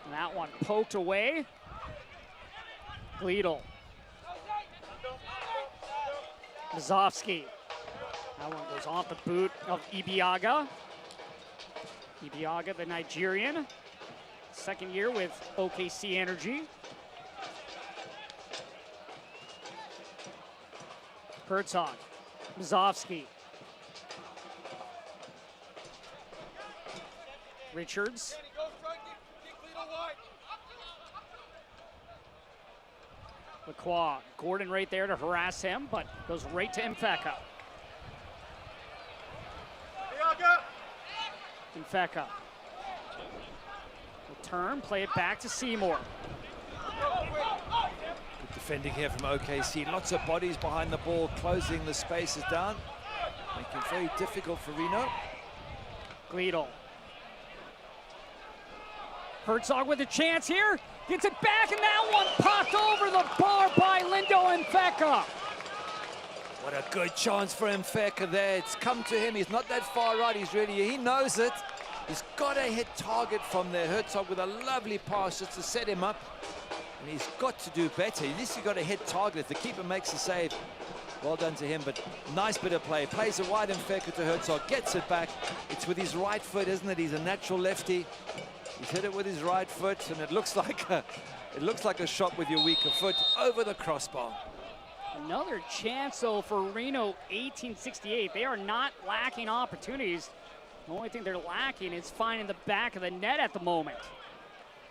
And that one poked away. Gleedle. Mazovsky. That one goes off the boot of Ibiaga. Ibiaga, the Nigerian. Second year with OKC Energy. Herzog. Mazovsky. Richards. Lacroix. Gordon right there to harass him, but goes right to Mfeka. Mfeka. Will turn, play it back to Seymour. Good defending here from OKC. Lots of bodies behind the ball, closing the spaces down. Making it very difficult for Reno. Gleedle. Herzog with a chance here. Gets it back, and that one popped over the bar by Lindo Mfeka. What a good chance for Mfeka there. It's come to him. He's not that far right. He knows it. He's got to hit target from there. Herzog with a lovely pass just to set him up. And he's got to do better. At least he's got to hit target. If the keeper makes a save, well done to him. But nice bit of play. Plays it wide and Fecker to Herzog. Gets it back. It's with his right foot, isn't it? He's a natural lefty. He's hit it with his right foot, and it looks like a shot with your weaker foot over the crossbar. Another chance, though, for Reno 1868. They are not lacking opportunities. The only thing they're lacking is finding the back of the net at the moment.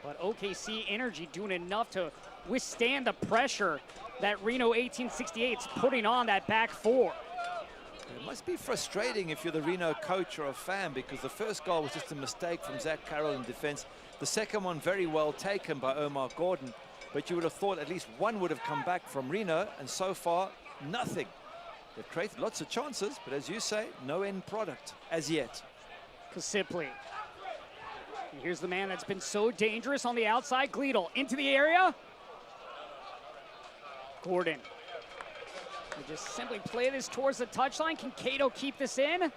But OKC Energy doing enough to withstand the pressure that Reno 1868 is putting on that back four. It must be frustrating if you're the Reno coach or a fan, because the first goal was just a mistake from Zach Carroll in defense. The second one very well taken by Omar Gordon, but you would have thought at least one would have come back from Reno, and so far, nothing. They've created lots of chances, but as you say, no end product as yet. Kasipli. And here's the man that's been so dangerous on the outside, Gleedle, into the area. Gordon. They just simply play this towards the touchline. Can Cato keep this in?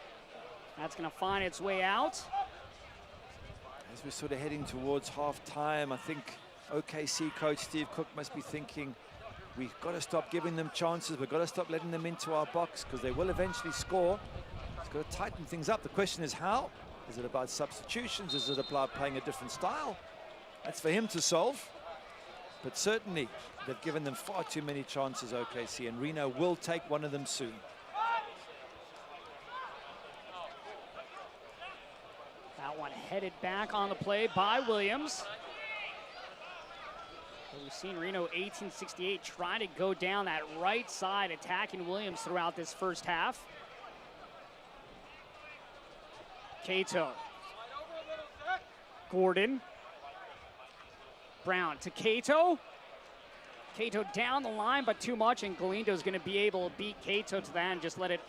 That's going to find its way out. As we're sort of heading towards half-time, I think OKC coach Steve Cook must be thinking, we've got to stop giving them chances. We've got to stop letting them into our box, because they will eventually score. It's got to tighten things up. The question is how? Is it about substitutions? Is it about playing a different style? That's for him to solve. But certainly, they've given them far too many chances, OKC, and Reno will take one of them soon. That one headed back on the play by Williams. But we've seen Reno 1868 try to go down that right side, attacking Williams throughout this first half. Cato. Gordon. Brown to Cato. Cato down the line, but too much, and Galindo's going to be able to beat Cato to that and just let it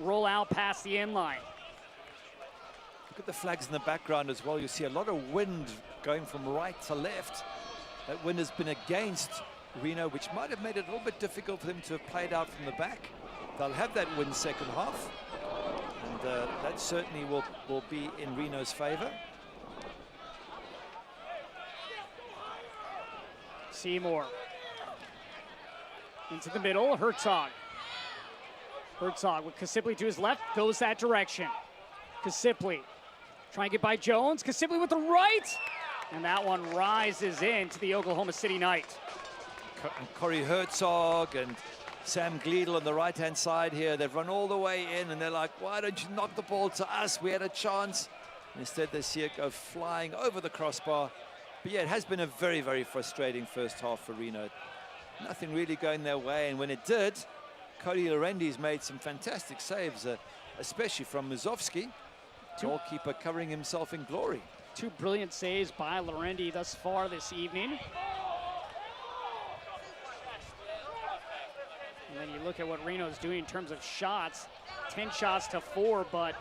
roll out past the end line. Look at the flags in the background as well. You see a lot of wind going from right to left. That wind has been against Reno, which might have made it a little bit difficult for them to have played out from the back. They'll have that wind second half, and that certainly will be in Reno's favor. Seymour. Into the middle, Herzog. Herzog with Kasipli to his left, goes that direction. Kasipli trying to get by Jones. Kasipli with the right, and that one rises into the Oklahoma City Knight. Corey Herzog and Sam Gleedle on the right-hand side here. They've run all the way in, and they're like, why don't you knock the ball to us? We had a chance. And instead, they see it go flying over the crossbar. But yeah, it has been a very, very frustrating first half for Reno. Nothing really going their way, and when it did, Cody Lorendi's made some fantastic saves, especially from Muzovsky, goalkeeper covering himself in glory. Two brilliant saves by Lorendi thus far this evening. And then you look at what Reno's doing in terms of shots, 10 shots to 4, but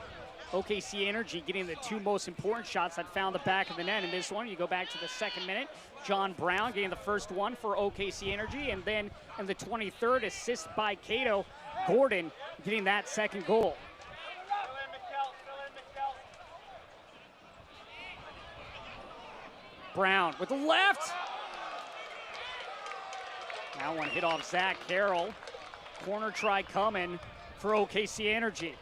OKC Energy getting the two most important shots that found the back of the net in this one. You go back to the second minute, John Brown getting the first one for OKC Energy, and then in the 23rd, assist by Cato, Gordon getting that second goal. Brown with the left. That one hit off Zach Carroll. Corner try coming for OKC Energy.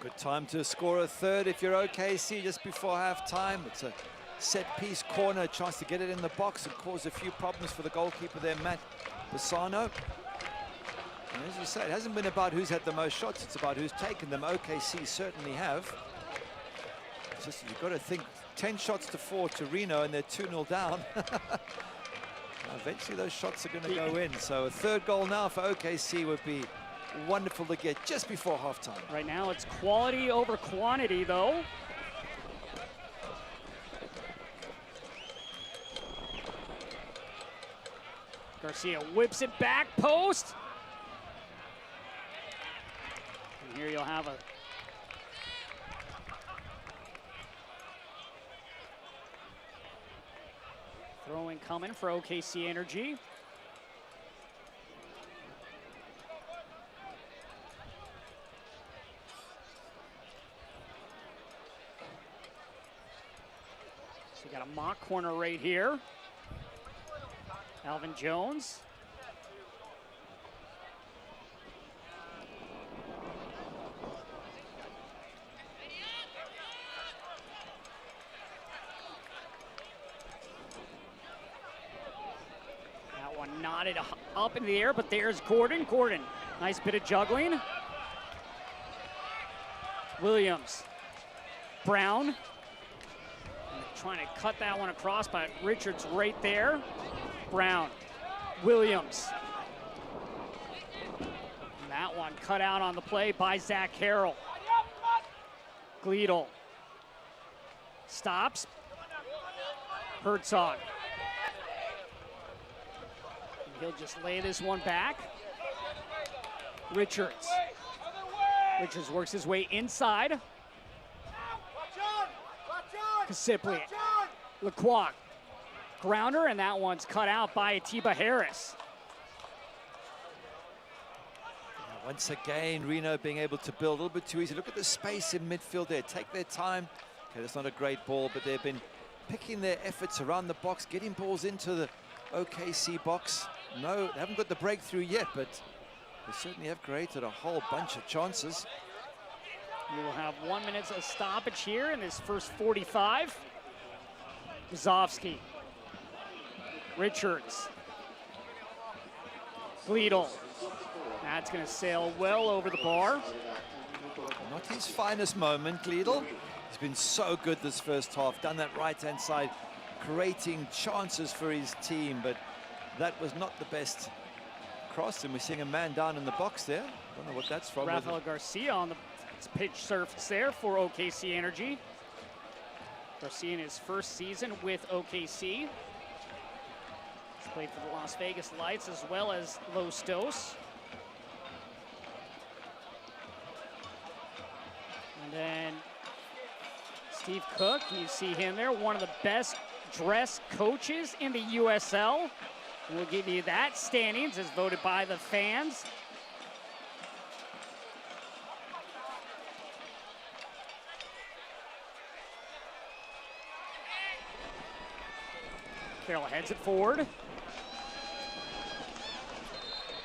Good time to score a third if you're OKC just before halftime. It's a set-piece corner, a chance to get it in the box and cause a few problems for the goalkeeper there, Matt Bassano. And as you say, it hasn't been about who's had the most shots, it's about who's taken them. OKC certainly have. It's just, you've got to think 10 shots to 4 to Reno, and they're 2-0 down. Eventually those shots are going to go in. So a third goal now for OKC would be wonderful to get just before halftime. Right now it's quality over quantity, though. Garcia whips it back post. And here you'll have a throw-in coming for OKC Energy. We got a mock corner right here. Alvin Jones. That one nodded up in the air, but there's Gordon. Gordon, nice bit of juggling. Williams. Brown. Trying to cut that one across, but Richards right there. Brown. Williams. And that one cut out on the play by Zach Carroll. Gleedle. Stops. Herzog. And he'll just lay this one back. Richards. Richards works his way inside. Sipley, Lacroix, grounder, and that one's cut out by Atiba Harris. Once again, Reno being able to build a little bit too easy. Look at the space in midfield there. Take their time. Okay, that's not a great ball, but they've been picking their efforts around the box, getting balls into the OKC box. No, they haven't got the breakthrough yet, but they certainly have created a whole bunch of chances. We will have 1 minute of stoppage here in this first 45. Guzovsky. Richards. Gleedle. That's going to sail well over the bar. Not his finest moment, Gleedle. He's been so good this first half. Done that right-hand side, creating chances for his team, but that was not the best cross, and we're seeing a man down in the box there. Don't know what that's from. Rafael Garcia on the pitch surface there for OKC Energy. Garcia in his first season with OKC. He's played for the Las Vegas Lights as well as Los Dos. And then Steve Cook, you see him there, one of the best dressed coaches in the USL. We'll give you that standings as voted by the fans. Carroll heads it forward.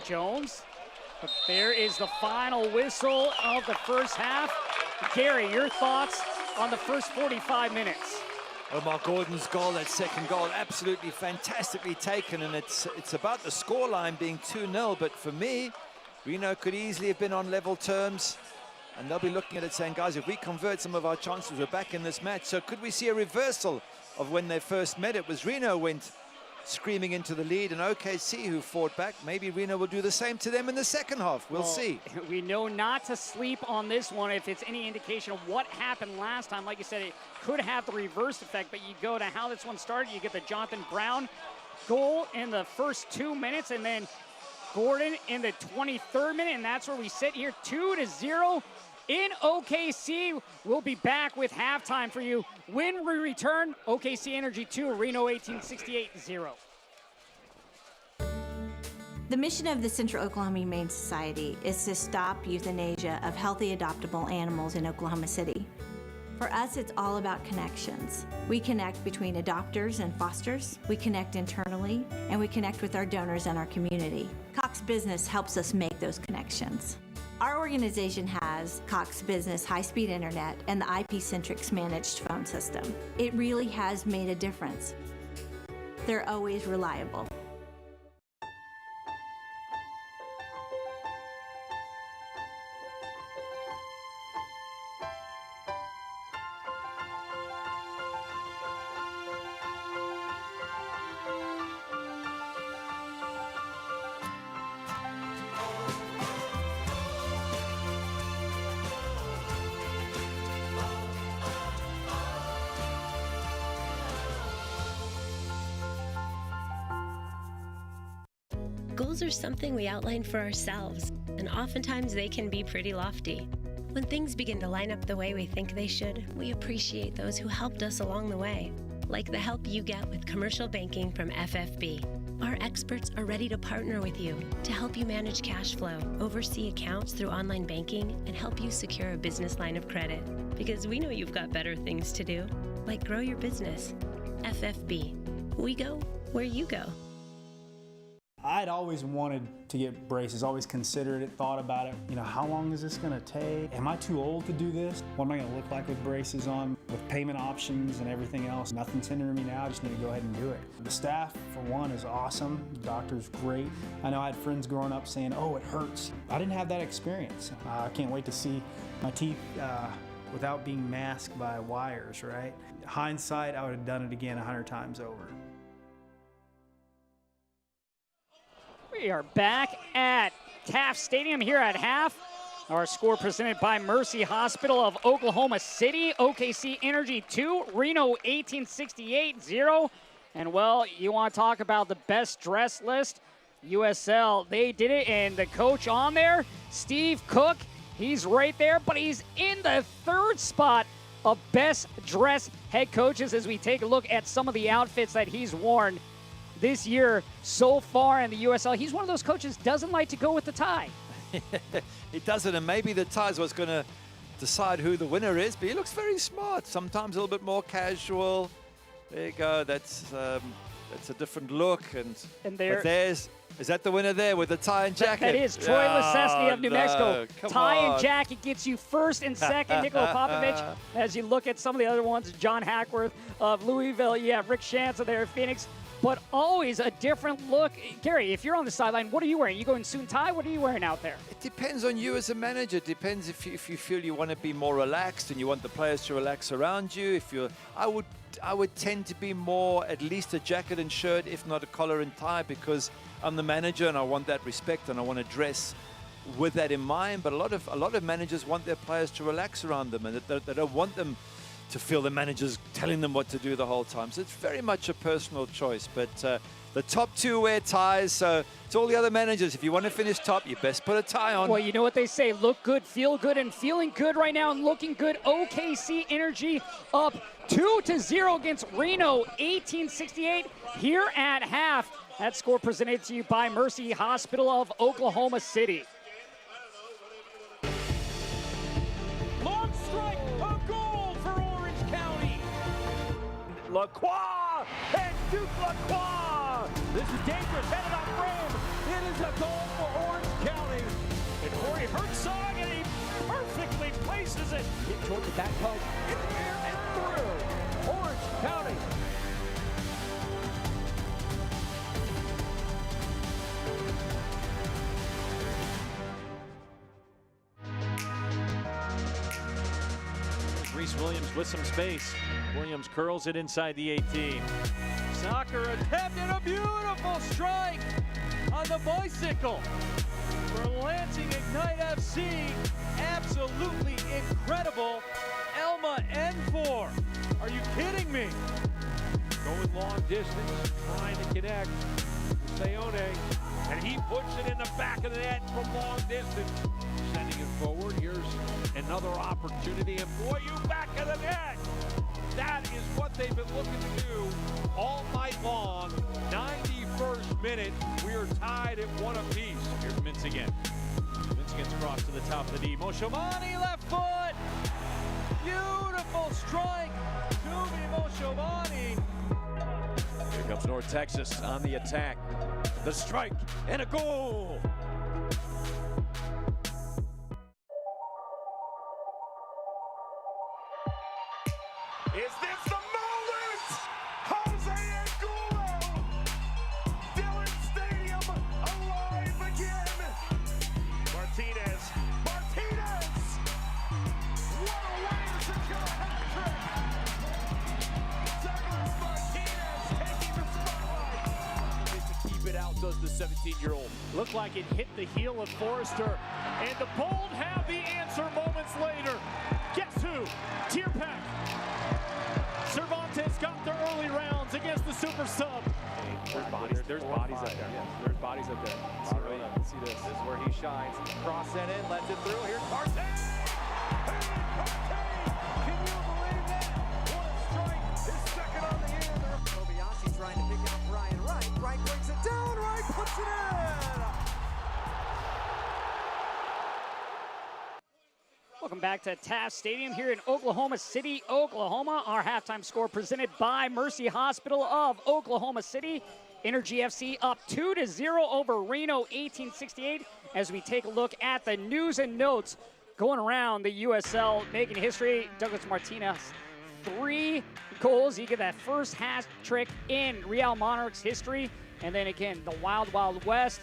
Jones. But there is the final whistle of the first half. Gary, your thoughts on the first 45 minutes? Omar Gordon's goal, that second goal, absolutely fantastically taken, and it's about the scoreline being 2-0, but for me, Reno could easily have been on level terms, and they'll be looking at it saying, guys, if we convert some of our chances, we're back in this match. So could we see a reversal of when they first met? It was Reno went screaming into the lead, and OKC who fought back. Maybe Reno will do the same to them in the second half. We'll see. We know not to sleep on this one if it's any indication of what happened last time. Like you said, it could have the reverse effect, but you go to how this one started. You get the Jonathan Brown goal in the first 2 minutes, and then Gordon in the 23rd minute, and that's where we sit here, 2-0 in OKC. We'll be back with halftime for you when we return. OKC Energy 2, Reno 1868-0. The mission of the Central Oklahoma Humane Society is to stop euthanasia of healthy adoptable animals in Oklahoma City. For us, it's all about connections. We connect between adopters and fosters, we connect internally, and we connect with our donors and our community. Cox Business helps us make those connections. Our organization has Cox Business high-speed internet and the IP-Centrix managed phone system. It really has made a difference. They're always reliable. Goals are something we outline for ourselves, and oftentimes they can be pretty lofty. When things begin to line up the way we think they should, we appreciate those who helped us along the way, like the help you get with commercial banking from FFB. Our experts are ready to partner with you to help you manage cash flow, oversee accounts through online banking, and help you secure a business line of credit. Because we know you've got better things to do, like grow your business. FFB. We go where you go. I'd always wanted to get braces, always considered it, thought about it. You know, how long is this gonna take? Am I too old to do this? What am I gonna look like with braces on? With payment options and everything else, nothing's hindering me now, I just need to go ahead and do it. The staff, for one, is awesome. The doctor's great. I know I had friends growing up saying, oh, it hurts. I didn't have that experience. I can't wait to see my teeth without being masked by wires, right? Hindsight, I would have done it again 100 times over. We are back at Taft Stadium here at half. Our score presented by Mercy Hospital of Oklahoma City. OKC Energy 2, Reno 1868 0. And well, you want to talk about the best dress list? USL, they did it, and the coach on there, Steve Cook, he's right there, but he's in the third spot of best dressed head coaches as we take a look at some of the outfits that he's worn this year so far in the USL. He's one of those coaches doesn't like to go with the tie. He doesn't, and maybe the tie is what's going to decide who the winner is, but he looks very smart. Sometimes a little bit more casual. There you go. That's a different look. And there's, is that the winner there with the tie and jacket? That is Troy Lesesny of New Mexico. Tie and jacket gets you first and second. Nikola Popovich. As you look at some of the other ones, John Hackworth of Louisville. You have Rick Shanza there of Phoenix. But always a different look. Gary, if you're on the sideline, what are you wearing? You go in suit and tie? What are you wearing out there? It depends on you as a manager. It depends if you feel you want to be more relaxed and you want the players to relax around you. I would tend to be more at least a jacket and shirt, if not a collar and tie, because I'm the manager and I want that respect and I want to dress with that in mind. But a lot of managers want their players to relax around them, and they don't want them to feel the manager's telling them what to do the whole time. So it's very much a personal choice. But the top two wear ties, so to all the other managers, if you want to finish top, you best put a tie on. Well, you know what they say, look good, feel good, and feeling good right now and looking good. OKC Energy up 2-0 against Reno 1868 here at half. That score presented to you by Mercy Hospital of Oklahoma City. Long strike, a goal for Orange County. Lacroix and Duke Lacroix. This is dangerous, headed on frame. It is a goal for Orange County. And Corey Herzog, and he perfectly places it. In toward the back post, in the air and through. Orange County. Reese Williams with some space. Williams curls it inside the 18. Soccer attempt and a beautiful strike on the bicycle for Lansing Ignite FC. Absolutely incredible. Elma N4. Are you kidding me? Going long distance, trying to connect with Sayone. And he puts it in the back of the net from long distance. Sending it forward. Here's another opportunity. And boy, you back of the net. That is what they've been looking to do all night long. 91st minute. We are tied at one apiece. Here's Mintz again. Mintz gets across to the top of the D. Moshomani left foot. Beautiful strike. Tumi Moshomani. Here comes North Texas on the attack. The strike and a goal. Is this the moment? Jose Angulo! Dillon Stadium alive again! Martinez! What a way to secure a hat-trick! Douglas Martinez taking the spotlight! To keep it out does the 17-year-old. Looked like it hit the heel of Forrester, and the Bold have the answer moments later. Guess who? Tierpak. Cervantes got the early rounds against the super sub. There's bodies up there. Yeah, there's bodies up there. Let's see this. This is where he shines. Cross that in, lets it through. Here's Partey. Can you believe that? What a strike. His second on the year. Kobayashi trying to pick it up Ryan Wright. Wright brings it down. Wright puts it in. Welcome back to Taft Stadium here in Oklahoma City, Oklahoma. Our halftime score presented by Mercy Hospital of Oklahoma City. Energy FC up 2-0 over Reno 1868 as we take a look at the news and notes going around the USL, making history. Douglas Martinez, 3 goals. You get that first hat trick in Real Monarchs history. And then again, the Wild Wild West.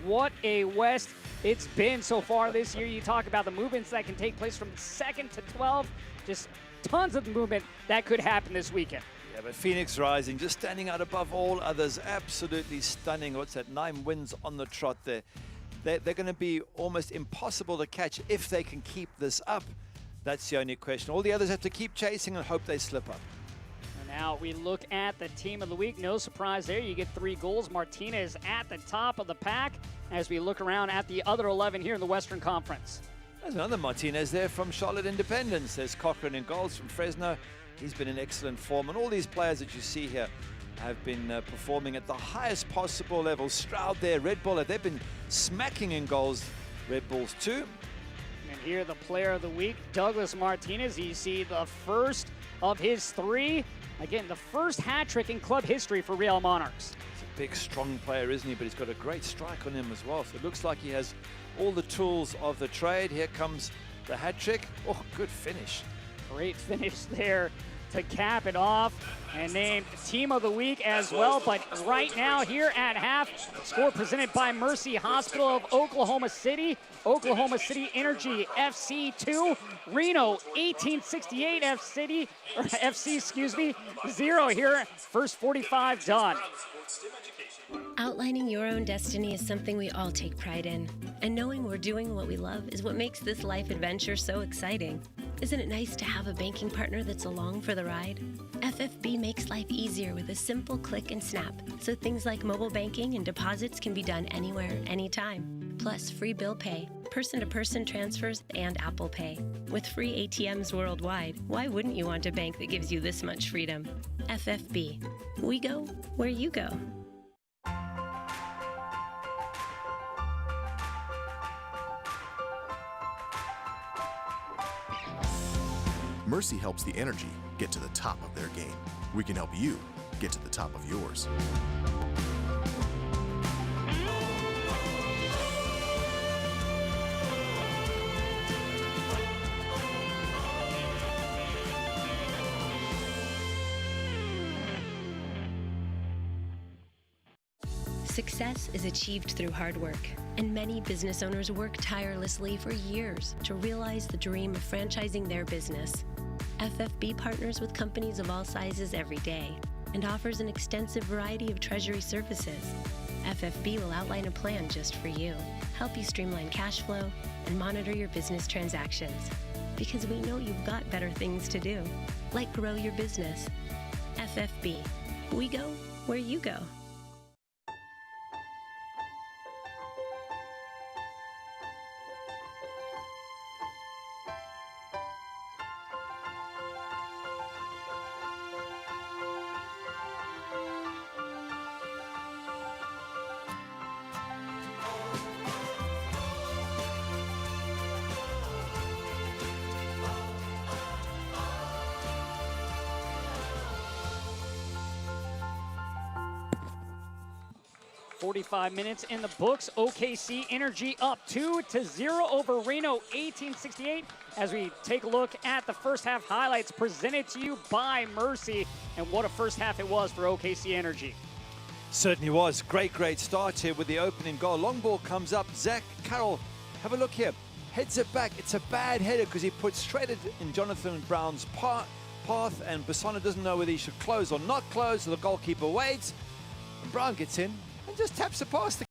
What a West it's been so far this year. You talk about the movements that can take place from 2nd to 12. Just tons of movement that could happen this weekend. Yeah, but Phoenix Rising just standing out above all others. Absolutely stunning. What's that? 9 wins on the trot there. They're going to be almost impossible to catch if they can keep this up. That's the only question. All the others have to keep chasing and hope they slip up. Now we look at the team of the week. No surprise there. You get 3 goals. Martinez at the top of the pack as we look around at the other 11 here in the Western Conference. There's another Martinez there from Charlotte Independence. There's Cochran in goals from Fresno. He's been in excellent form. And all these players that you see here have been performing at the highest possible level. Stroud there, Red Bull, they've been smacking in goals. Red Bulls too. And here the player of the week, Douglas Martinez. You see the first of his 3. Again, the first hat trick in club history for Real Monarchs. He's a big, strong player, isn't he? But he's got a great strike on him as well. So it looks like he has all the tools of the trade. Here comes the hat trick. Oh, good finish. Great finish there to cap it off, and named team of the week as well. But right now here at half, score presented by Mercy Hospital of Oklahoma City. Oklahoma City Energy FC 2, Reno 1868 FC 0 here. First 45 done. Outlining your own destiny is something we all take pride in. And knowing we're doing what we love is what makes this life adventure so exciting. Isn't it nice to have a banking partner that's along for the ride? FFB makes life easier with a simple click and snap, so things like mobile banking and deposits can be done anywhere, anytime. Plus free bill pay, person-to-person transfers, and Apple Pay. With free ATMs worldwide, why wouldn't you want a bank that gives you this much freedom? FFB. We go where you go. Mercy helps the energy get to the top of their game. We can help you get to the top of yours. Success is achieved through hard work, and many business owners work tirelessly for years to realize the dream of franchising their business. FFB partners with companies of all sizes every day and offers an extensive variety of treasury services. FFB will outline a plan just for you, help you streamline cash flow, and monitor your business transactions. Because we know you've got better things to do, like grow your business. FFB. We go where you go. .45 minutes in the books. OKC Energy up 2-0 over Reno 1868 as we take a look at the first half highlights presented to you by Mercy. And what a first half it was for OKC Energy. Certainly was. Great start here with the opening goal. Long ball comes up. Zach Carroll, have a look here. Heads it back. It's a bad header because he puts straight in Jonathan Brown's path, and Bassano doesn't know whether he should close or not close, so the goalkeeper waits. And Brown gets in and just taps it past the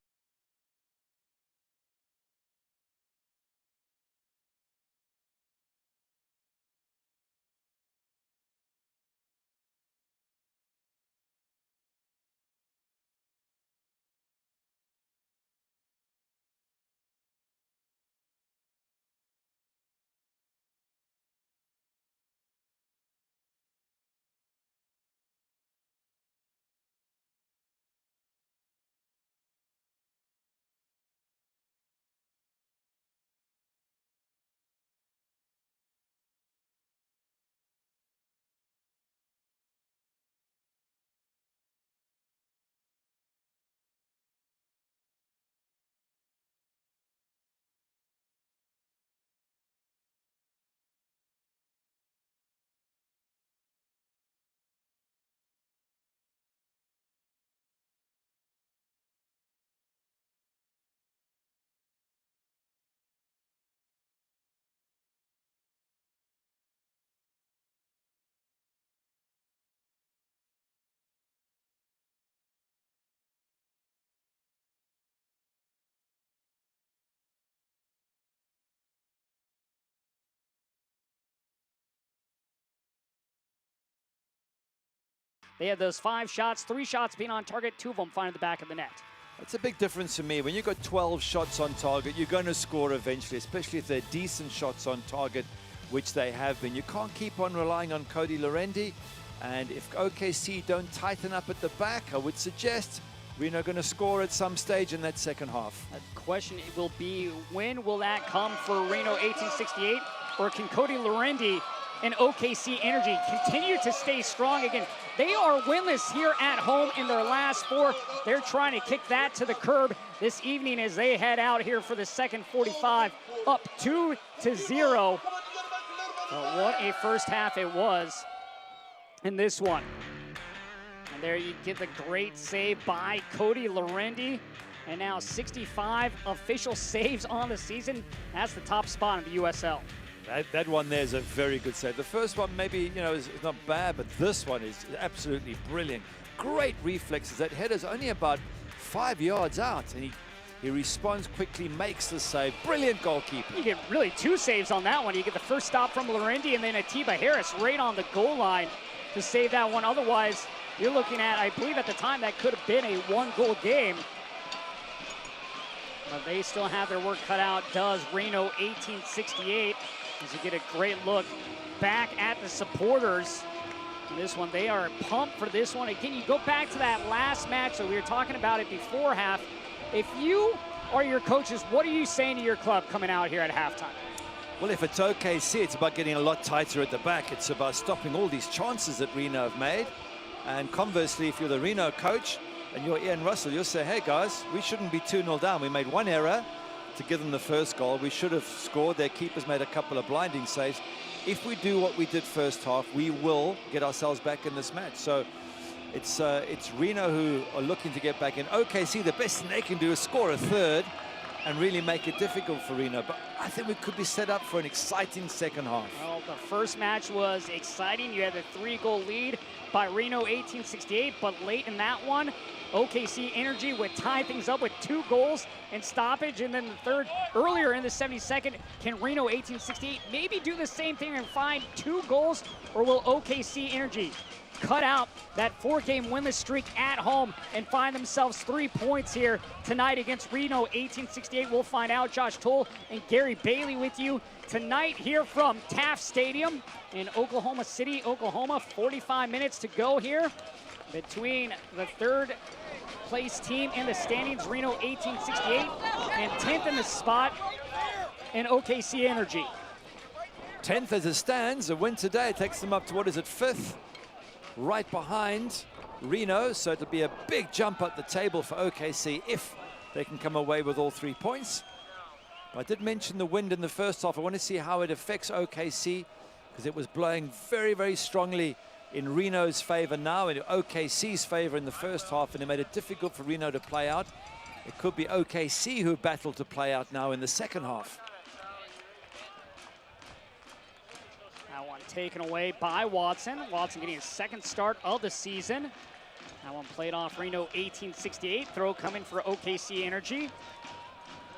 They had those 5 shots, 3 shots being on target, 2 of them finding the back of the net. That's a big difference for me. When you've got 12 shots on target, you're going to score eventually, especially if they're decent shots on target, which they have been. You can't keep on relying on Cody Lorendi. And if OKC don't tighten up at the back, I would suggest Reno going to score at some stage in that second half. The question will be, when will that come for Reno 1868? Or can Cody Lorendi and OKC Energy continue to stay strong again? They are winless here at home in their last 4. They're trying to kick that to the curb this evening as they head out here for the second 45, up 2-0. What a first half it was in this one. And there you get the great save by Cody Lorendi. And now 65 official saves on the season. That's the top spot in the USL. That one there is a very good save. The first one maybe, is not bad, but this one is absolutely brilliant. Great reflexes. That header's only about 5 yards out, and he responds quickly, makes the save. Brilliant goalkeeper. You get really 2 saves on that one. You get the first stop from Lorendi, and then Atiba Harris right on the goal line to save that one. Otherwise, you're looking at, I believe at the time, that could have been a 1-goal game. But they still have their work cut out, does Reno 1868. As you get a great look back at the supporters. In this one, they are pumped for this one. Again, you go back to that last match, so we were talking about it before half. If you are your coaches, what are you saying to your club coming out here at halftime? Well, if it's OKC, it's about getting a lot tighter at the back. It's about stopping all these chances that Reno have made. And conversely, if you're the Reno coach and you're Ian Russell, you'll say, hey guys, we shouldn't be 2-0 down. We made 1 error to give them the first goal. We should have scored. Their keepers made a couple of blinding saves. If we do what we did first half, we will get ourselves back in this match. So it's Reno who are looking to get back in. OKC, the best thing they can do is score a third and really make it difficult for Reno. But I think we could be set up for an exciting second half. Well, the first match was exciting. You had the 3-goal lead by Reno 1868, but late in that one, OKC Energy would tie things up with 2 goals and stoppage. And then the third, earlier in the 72nd, can Reno 1868 maybe do the same thing and find 2 goals? Or will OKC Energy cut out that 4-game winless streak at home and find themselves 3 points here tonight against Reno 1868? We'll find out. Josh Toll and Gary Bailey with you tonight here from Taft Stadium in Oklahoma City, Oklahoma. 45 minutes to go here between the 3rd place team in the standings, Reno 1868, and 10th in the spot in OKC Energy. 10th as it stands. A win today takes them up to, 5th? Right behind Reno, so it'll be a big jump up the table for OKC if they can come away with all 3 points. I did mention the wind in the first half. I want to see how it affects OKC, because it was blowing very, very strongly in Reno's favor now, in OKC's favor in the first half, and it made it difficult for Reno to play out. It could be OKC who battle to play out now in the second half. That one taken away by Watson. Watson getting his 2nd start of the season. That one played off Reno 1868. Throw coming for OKC Energy.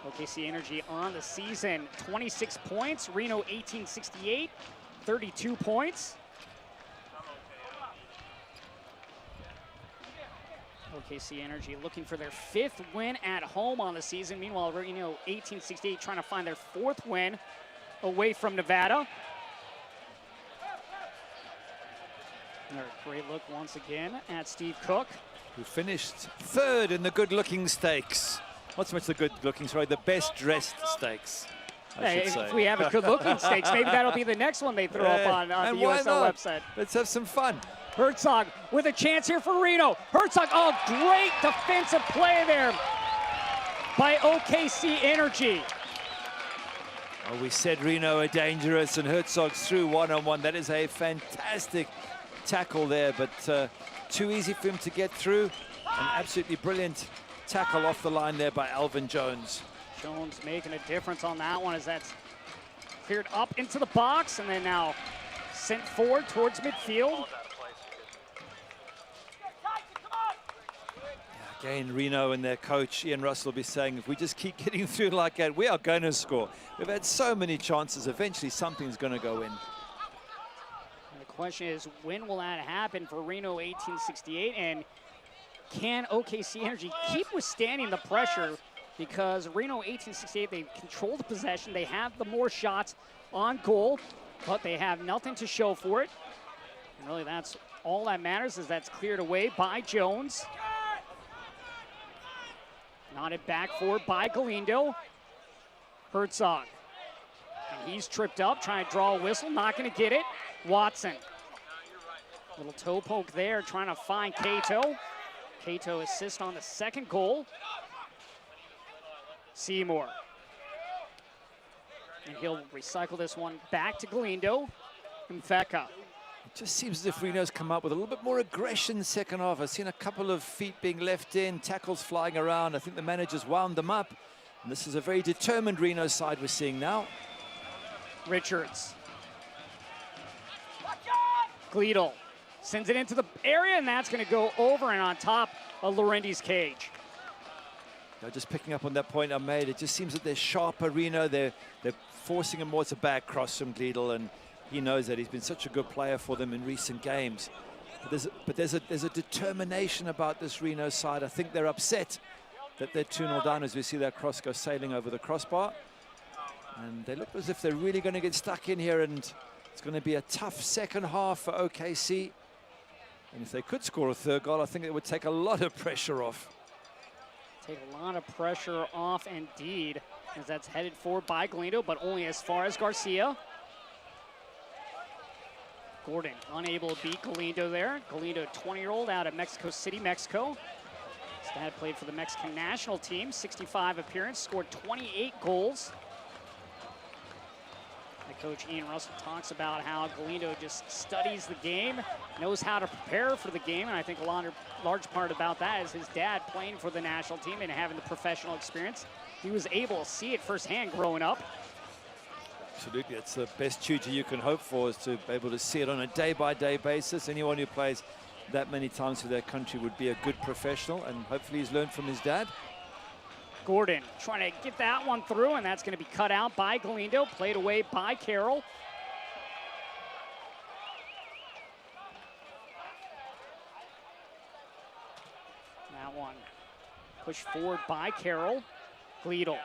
OKC Energy on the season, 26 points. Reno 1868, 32 points. OKC Energy looking for their 5th win at home on the season. Meanwhile, Reno 1868 trying to find their 4th win away from Nevada. Another great look once again at Steve Cook, who finished 3rd in the good-looking stakes. Not so much the good-looking, sorry, the best-dressed stakes, I should say. If we have a good-looking stakes, maybe that'll be the next one they throw up on the USL website. Let's have some fun. Herzog with a chance here for Reno. Herzog, oh, great defensive play there by OKC Energy. Well, we said Reno are dangerous, and Herzog's through one-on-one. That is a fantastic tackle there, but too easy for him to get through. An absolutely brilliant tackle off the line there by Alvin Jones. Jones making a difference on that one as that's cleared up into the box and then now sent forward towards midfield. Again, Reno and their coach, Ian Russell, will be saying, if we just keep getting through like that, we are going to score. We've had so many chances. Eventually, something's going to go in. And the question is, when will that happen for Reno 1868? And can OKC Energy keep withstanding the pressure? Because Reno 1868, they control the possession. They have the more shots on goal, but they have nothing to show for it. And really, that's all that matters, is that's cleared away by Jones. Nodded back forward by Galindo. Herzog. And he's tripped up, trying to draw a whistle, not going to get it. Watson. Little toe poke there, trying to find Cato. Cato assist on the second goal. Seymour. And he'll recycle this one back to Galindo. Mfeka. It just seems as if Reno's come up with a little bit more aggression in the second half. I've seen a couple of feet being left in, tackles flying around. I think the manager's wound them up. And this is a very determined Reno side we're seeing now. Richards. Gleedle sends it into the area, and that's going to go over and on top of Lorendi's cage. Just picking up on that point I made, it just seems that they're sharper, Reno. They're forcing him more. It's a bad cross from Gleedle, and he knows that. He's been such a good player for them in recent games. But there's a determination about this Reno side. I think they're upset that they're 2-0 down as we see that cross go sailing over the crossbar. And they look as if they're really going to get stuck in here, and it's going to be a tough second half for OKC. And if they could score a third goal, I think it would take a lot of pressure off. Take a lot of pressure off indeed, as that's headed forward by Galindo, but only as far as Garcia. Gordon unable to beat Galindo there. Galindo, 20-year-old out of Mexico City, Mexico. His dad played for the Mexican national team, 65 appearances, scored 28 goals. Coach Ian Russell talks about how Galindo just studies the game, knows how to prepare for the game, and I think a large part about that is his dad playing for the national team and having the professional experience. He was able to see it firsthand growing up. Absolutely, it's the best tutor you can hope for, is to be able to see it on a day-by-day basis. Anyone who plays that many times for their country would be a good professional, and hopefully he's learned from his dad. Gordon trying to get that one through, and that's going to be cut out by Galindo, played away by Carroll. That one pushed forward by Carroll. Gleedle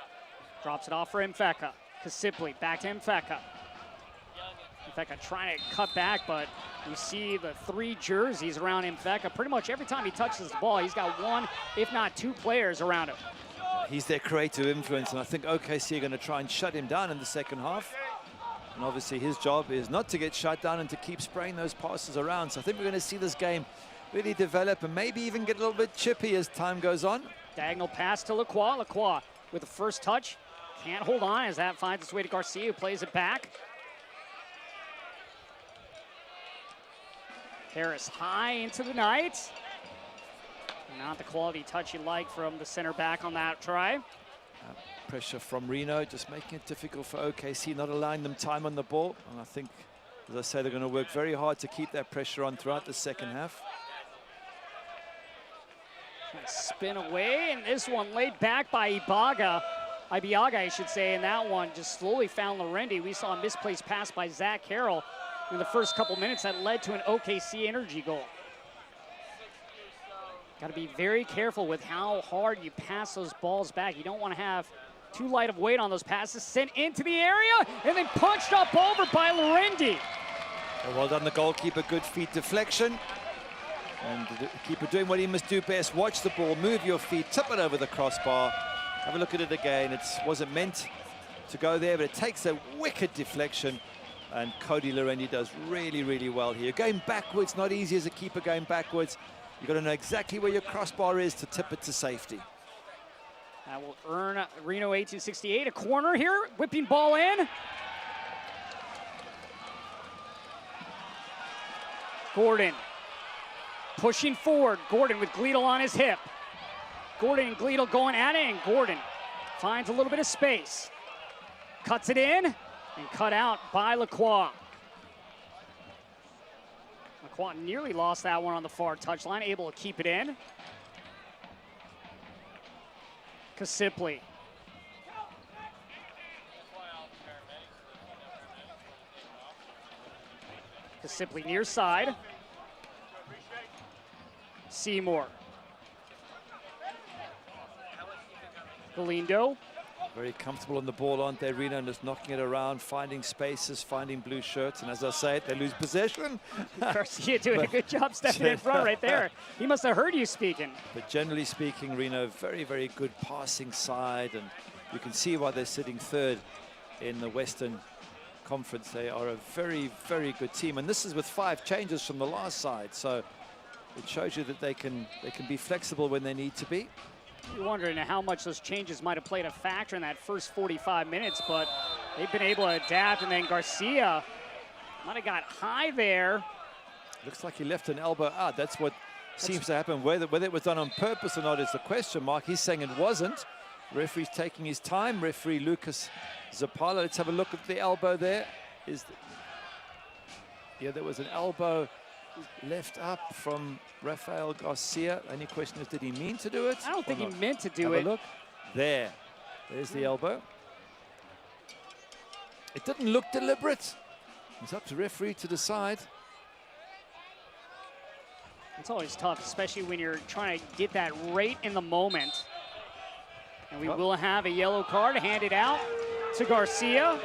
drops it off for Mfeka. Kasipli back to Mfeka. Mfeka trying to cut back, but you see the three jerseys around Mfeka. Pretty much every time he touches the ball, he's got one, if not two players around him. He's their creative influence, and I think OKC are going to try and shut him down in the second half. And obviously his job is not to get shut down and to keep spraying those passes around. So I think we're going to see this game really develop and maybe even get a little bit chippy as time goes on. Diagonal pass to Lacroix. Lacroix with the first touch. Can't hold on as that finds its way to Garcia, who plays it back. Harris high into the night. Not the quality touch you like from the center back on that try. Pressure from Reno, just making it difficult for OKC, not allowing them time on the ball. And I think, as I say, they're going to work very hard to keep that pressure on throughout the second half. Spin away, and this one laid back by Ibaga, I should say, and that one just slowly found Lorendi. We saw a misplaced pass by Zach Carroll in the first couple minutes that led to an OKC Energy goal. Got to be very careful with how hard you pass those balls back. You don't want to have too light of weight on those passes. Sent into the area and then punched up over by Lorendi. Well done, the goalkeeper. Good feet deflection. And the keeper doing what he must do best. Watch the ball, move your feet, tip it over the crossbar. Have a look at it again. It wasn't meant to go there, but it takes a wicked deflection. And Cody Lorendi does really, really well here. Going backwards, not easy as a keeper going backwards. You've got to know exactly where your crossbar is to tip it to safety. That will earn Reno 1868 a corner here. Whipping ball in. Gordon pushing forward. Gordon with Gleedle on his hip. Gordon and Gleedle going at it, and Gordon finds a little bit of space. Cuts it in and cut out by Lacroix. Lacroix nearly lost that one on the far touchline, able to keep it in. Kasipli. Just simply near side. Seymour. Galindo. Very comfortable on the ball, aren't they, Reno? And just knocking it around, finding spaces, finding blue shirts. And as I say it, they lose possession. Garcia doing a good job stepping in front right there. He must have heard you speaking. But generally speaking, Reno, very, very good passing side. And you can see why they're sitting third in the Western Conference. They are a very, very good team. And this is with 5 changes from the last side. So it shows you that they can be flexible when they need to be. You're wondering how much those changes might have played a factor in that first 45 minutes, but they've been able to adapt. And then Garcia might have got high there. Looks like he left an elbow out. That's what seems to happen. Whether it was done on purpose or not is the question mark. He's saying it wasn't. Referee's taking his time. Referee Lucas Zapala. Let's have a look at the elbow there. Yeah, there was an elbow left up from Rafael Garcia. Only question is, did he mean to do it? I don't think he meant to do Have it. a look. There's the elbow. It didn't look deliberate. It's up to referee to decide. It's always tough, especially when you're trying to get that right in the moment. And we will have a yellow card handed out to Garcia.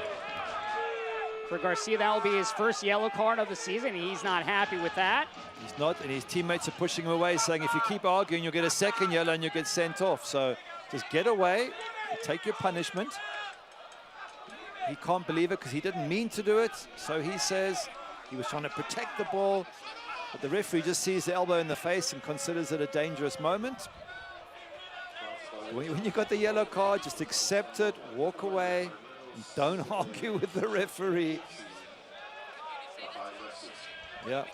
For Garcia, that will be his first yellow card of the season. He's not happy with that. He's not, and his teammates are pushing him away, saying if you keep arguing, you'll get a second yellow and you'll get sent off. So just get away, take your punishment. He can't believe it because he didn't mean to do it. So he says he was trying to protect the ball, but the referee just sees the elbow in the face and considers it a dangerous moment. When you got the yellow card, just accept it, walk away. Don't argue with the referee. Yeah,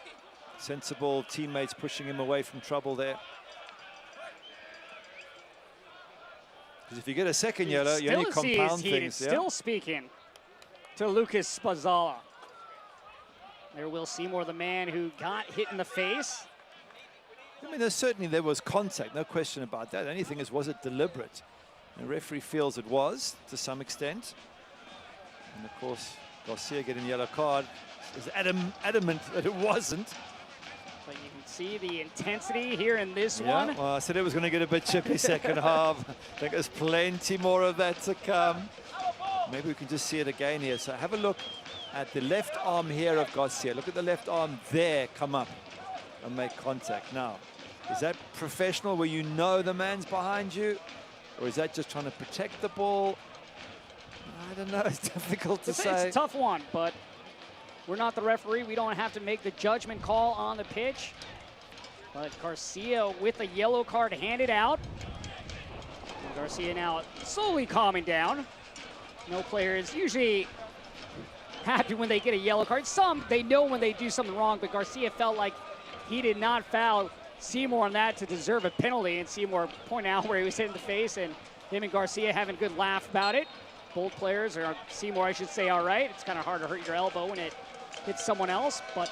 sensible teammates pushing him away from trouble there. Because if you get a second yellow, you only compound things. Yeah? Still speaking to Lucas Spazzala. There Will Seymour, the man who got hit in the face. I mean, there was contact, no question about that. The only thing is, was it deliberate? And the referee feels it was, to some extent. And of course, Garcia getting the yellow card is adamant that it wasn't. But you can see the intensity here in this Yeah, one. well, I said it was going to get a bit chippy second half. I think there's plenty more of that to come. Maybe we can just see it again here. So have a look at the left arm here of Garcia. Look at the left arm there come up and make contact. Now, is that professional where you know the man's behind you? Or is that just trying to protect the ball? I don't know, it's difficult to say. It's a tough one, but we're not the referee. We don't have to make the judgment call on the pitch. But Garcia with a yellow card handed out. And Garcia now slowly calming down. No player is usually happy when they get a yellow card. Some, they know when they do something wrong, but Garcia felt like he did not foul Seymour on that to deserve a penalty. And Seymour pointed out where he was hit in the face, and him and Garcia having a good laugh about it. Both players, or Seymour, I should say, all right. It's kind of hard to hurt your elbow when it hits someone else, but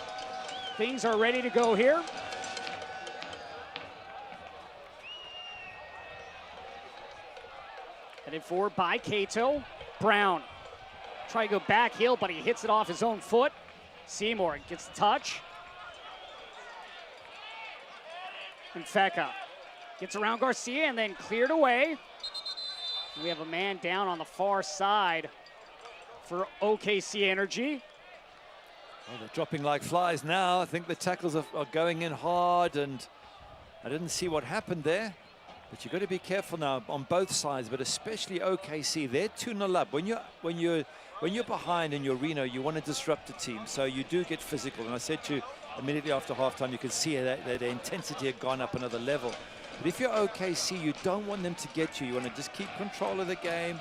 things are ready to go here. Headed forward by Cato. Brown. Try to go back heel, but he hits it off his own foot. Seymour gets the touch. And Feka gets around Garcia and then cleared away. We have a man down on the far side for OKC Energy. Well, they're dropping like flies now. I think the tackles are going in hard, and I didn't see what happened there. But you've got to be careful now on both sides, but especially OKC. They're 2-0 up. When you're behind in your Reno, you want to disrupt the team, so you do get physical. And I said to you immediately after halftime, you can see that the intensity had gone up another level. But if you're OKC, you don't want them to get you. You want to just keep control of the game,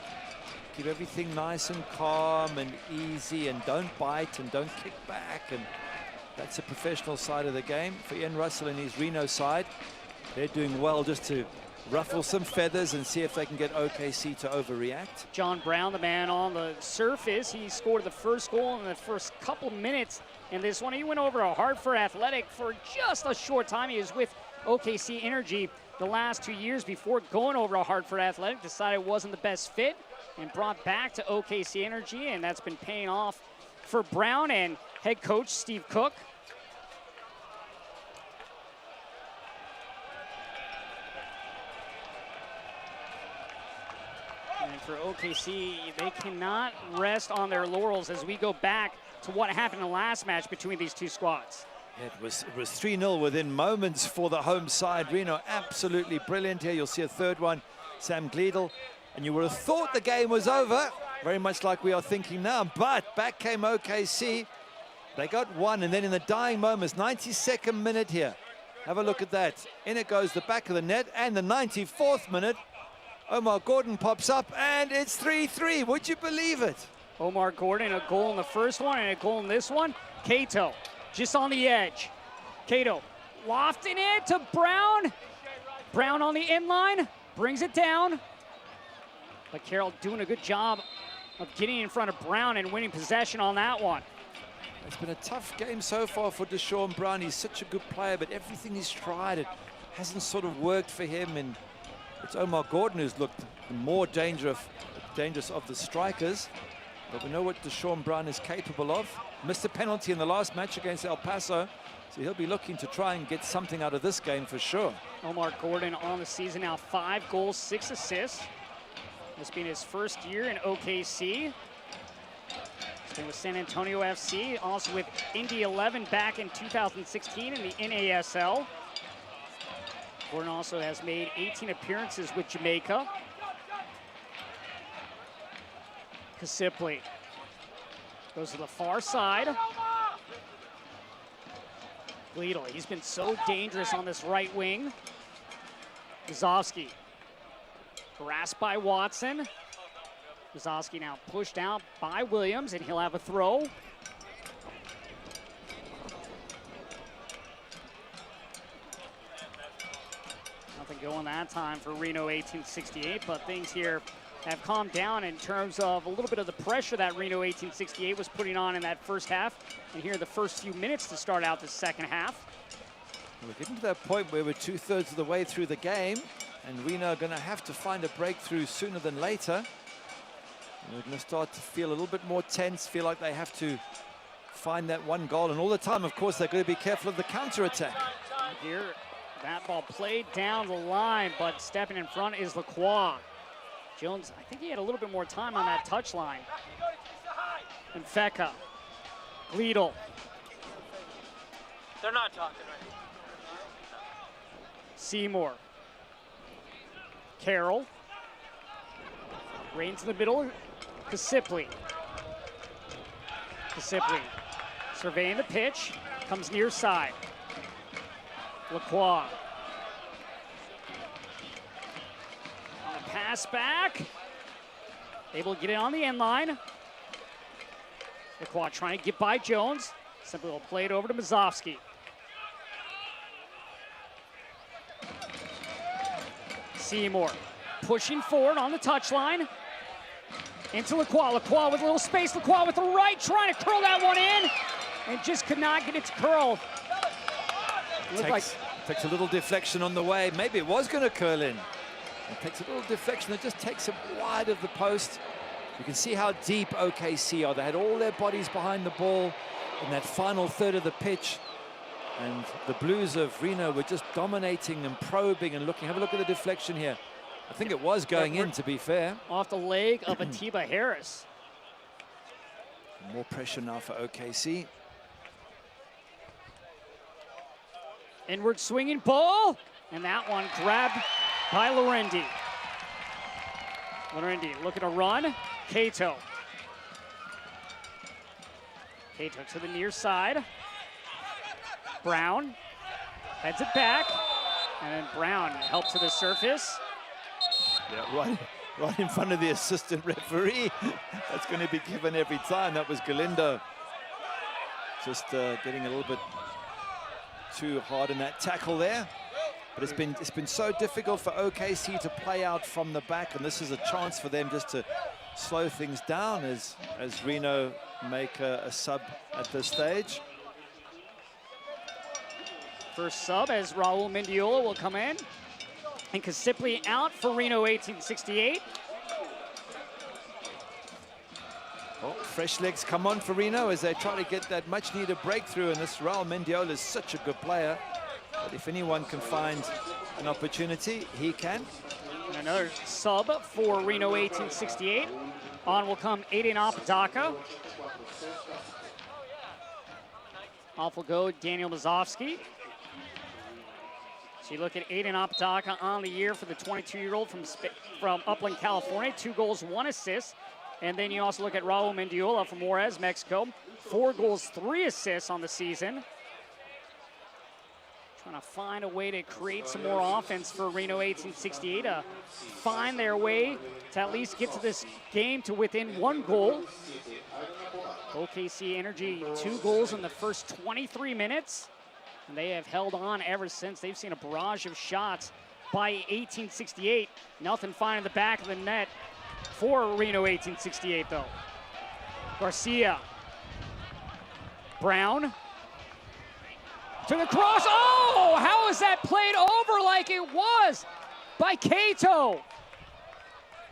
keep everything nice and calm and easy, and don't bite and don't kick back. And that's the professional side of the game. For Ian Russell and his Reno side, they're doing well just to ruffle some feathers and see if they can get OKC to overreact. John Brown, the man on the surface, he scored the first goal in the first couple minutes in this one. He went over to Hartford Athletic for just a short time. He was with OKC Energy the last 2 years before going over to Hartford Athletic, decided it wasn't the best fit and brought back to OKC Energy, and that's been paying off for Brown. And head coach Steve Cook. And for OKC, they cannot rest on their laurels as we go back to what happened in the last match between these two squads. It was 3-0 within moments for the home side. Reno absolutely brilliant here. You'll see a third one, Sam Gleedle. And you would have thought the game was over, very much like we are thinking now. But back came OKC. They got one, and then in the dying moments, 92nd minute here. Have a look at that. In it goes the back of the net, and the 94th minute, Omar Gordon pops up, and it's 3-3. Would you believe it? Omar Gordon, a goal in the first one and a goal in this one. Cato, just on the edge. Cato lofting it to Brown. Brown on the inline, brings it down. But Carroll doing a good job of getting in front of Brown and winning possession on that one. It's been a tough game so far for Deshaun Brown. He's such a good player, but everything he's tried, it hasn't sort of worked for him. And it's Omar Gordon who's looked the more dangerous of the strikers. But we know what Deshaun Brown is capable of. Missed a penalty in the last match against El Paso, so he'll be looking to try and get something out of this game for sure. Omar Gordon on the season now, 5 goals, 6 assists. This being his first year in OKC. He's been with San Antonio FC, also with Indy 11 back in 2016 in the NASL. Gordon also has made 18 appearances with Jamaica. Kasipli goes to the far side. Gleedle, he's been so dangerous on this right wing. Gazowski, harassed by Watson. Gazowski now pushed out by Williams, and he'll have a throw. Nothing going that time for Reno 1868, but things here have calmed down in terms of a little bit of the pressure that Reno 1868 was putting on in that first half. And here are the first few minutes to start out the second half. We're getting to that point where we're 2/3 of the way through the game, and Reno are going to have to find a breakthrough sooner than later. They're going to start to feel a little bit more tense, feel like they have to find that one goal. And all the time, of course, they're going to be careful of the counter-attack. Here, that ball played down the line, but stepping in front is Lacroix. Jones, I think he had a little bit more time on that touch line. And Feka, Gleedle. They're not talking right now. Seymour. Carroll. Reigns in the middle. Kasipli. Kasipli surveying the pitch. Comes near side. Lacroix. On the pass back. Able to get it on the end line. Lacroix trying to get by Jones. Simply will play it over to Mazovsky. Seymour pushing forward on the touchline. Into Lacroix. Lacroix with a little space. Lacroix with the right, trying to curl that one in. And just could not get it to curl. Takes a little deflection on the way. Maybe it was going to curl in. It takes a little deflection that just takes it wide of the post. You can see how deep OKC are. They had all their bodies behind the ball in that final third of the pitch. And the Blues of Reno were just dominating and probing and looking. Have a look at the deflection here. I think it was going in, to be fair. Off the leg of Atiba Harris. More pressure now for OKC. Inward swinging ball. And that one grabbed by Lorendi. Lorendi looking to run. Cato. Cato to the near side. Brown heads it back. And then Brown helps to the surface. Yeah, right in front of the assistant referee. That's going to be given every time. That was Galindo. Just getting a little bit too hard in that tackle there. But it's been so difficult for OKC to play out from the back, and this is a chance for them just to slow things down as Reno make a sub at this stage. First sub as Raul Mendiola will come in. And Kasipli out for Reno 1868. Oh, fresh legs come on for Reno as they try to get that much-needed breakthrough, and this Raul Mendiola is such a good player. But if anyone can find an opportunity, he can. And another sub for Reno 1868. On will come Aiden Apodaca. Off will go Daniel Mazovsky. So you look at Aiden Apodaca on the year for the 22-year-old from Upland, California. 2 goals, 1 assist. And then you also look at Raul Mendiola from Juarez, Mexico. 4 goals, 3 assists on the season. Trying to find a way to create some more offense for Reno 1868 to find their way to at least get to this game to within 1 goal. OKC Energy 2 goals in the first 23 minutes. And they have held on ever since. They've seen a barrage of shots by 1868. Nothing finding the back of the net for Reno 1868 though. Garcia. Brown. To the cross. Oh, how is that played over like it was by Cato?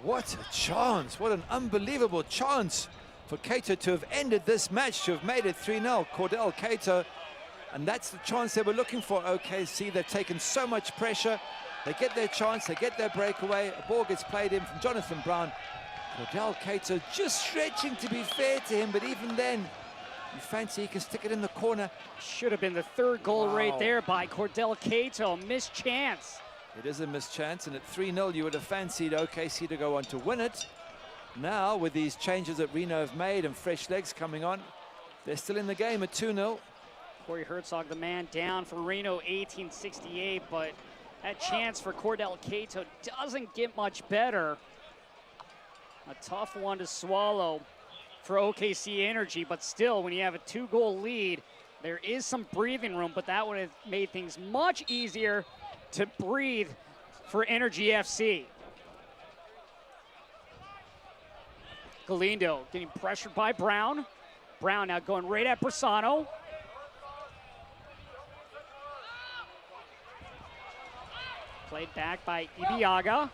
What a chance. What an unbelievable chance for Cato to have ended this match, to have made it 3-0. Cordell Cato. And that's the chance they were looking for, OKC. They've taken so much pressure. They get their chance, they get their breakaway. A ball gets played in from Jonathan Brown. Cordell Cato just stretching to be fair to him, but even then, you fancy he can stick it in the corner. Should have been the 3rd goal right there by Cordell Cato. Missed chance. It is a missed chance, and at 3-0, you would have fancied OKC to go on to win it. Now, with these changes that Reno have made and fresh legs coming on, they're still in the game at 2-0. Corey Herzog, the man down for Reno 1868, but that chance for Cordell Cato doesn't get much better. A tough one to swallow for OKC Energy, but still, when you have a 2-goal lead, there is some breathing room, but that would have made things much easier to breathe for Energy FC. Galindo getting pressured by Brown. Brown now going right at Brasano. Played back by Ibiaga.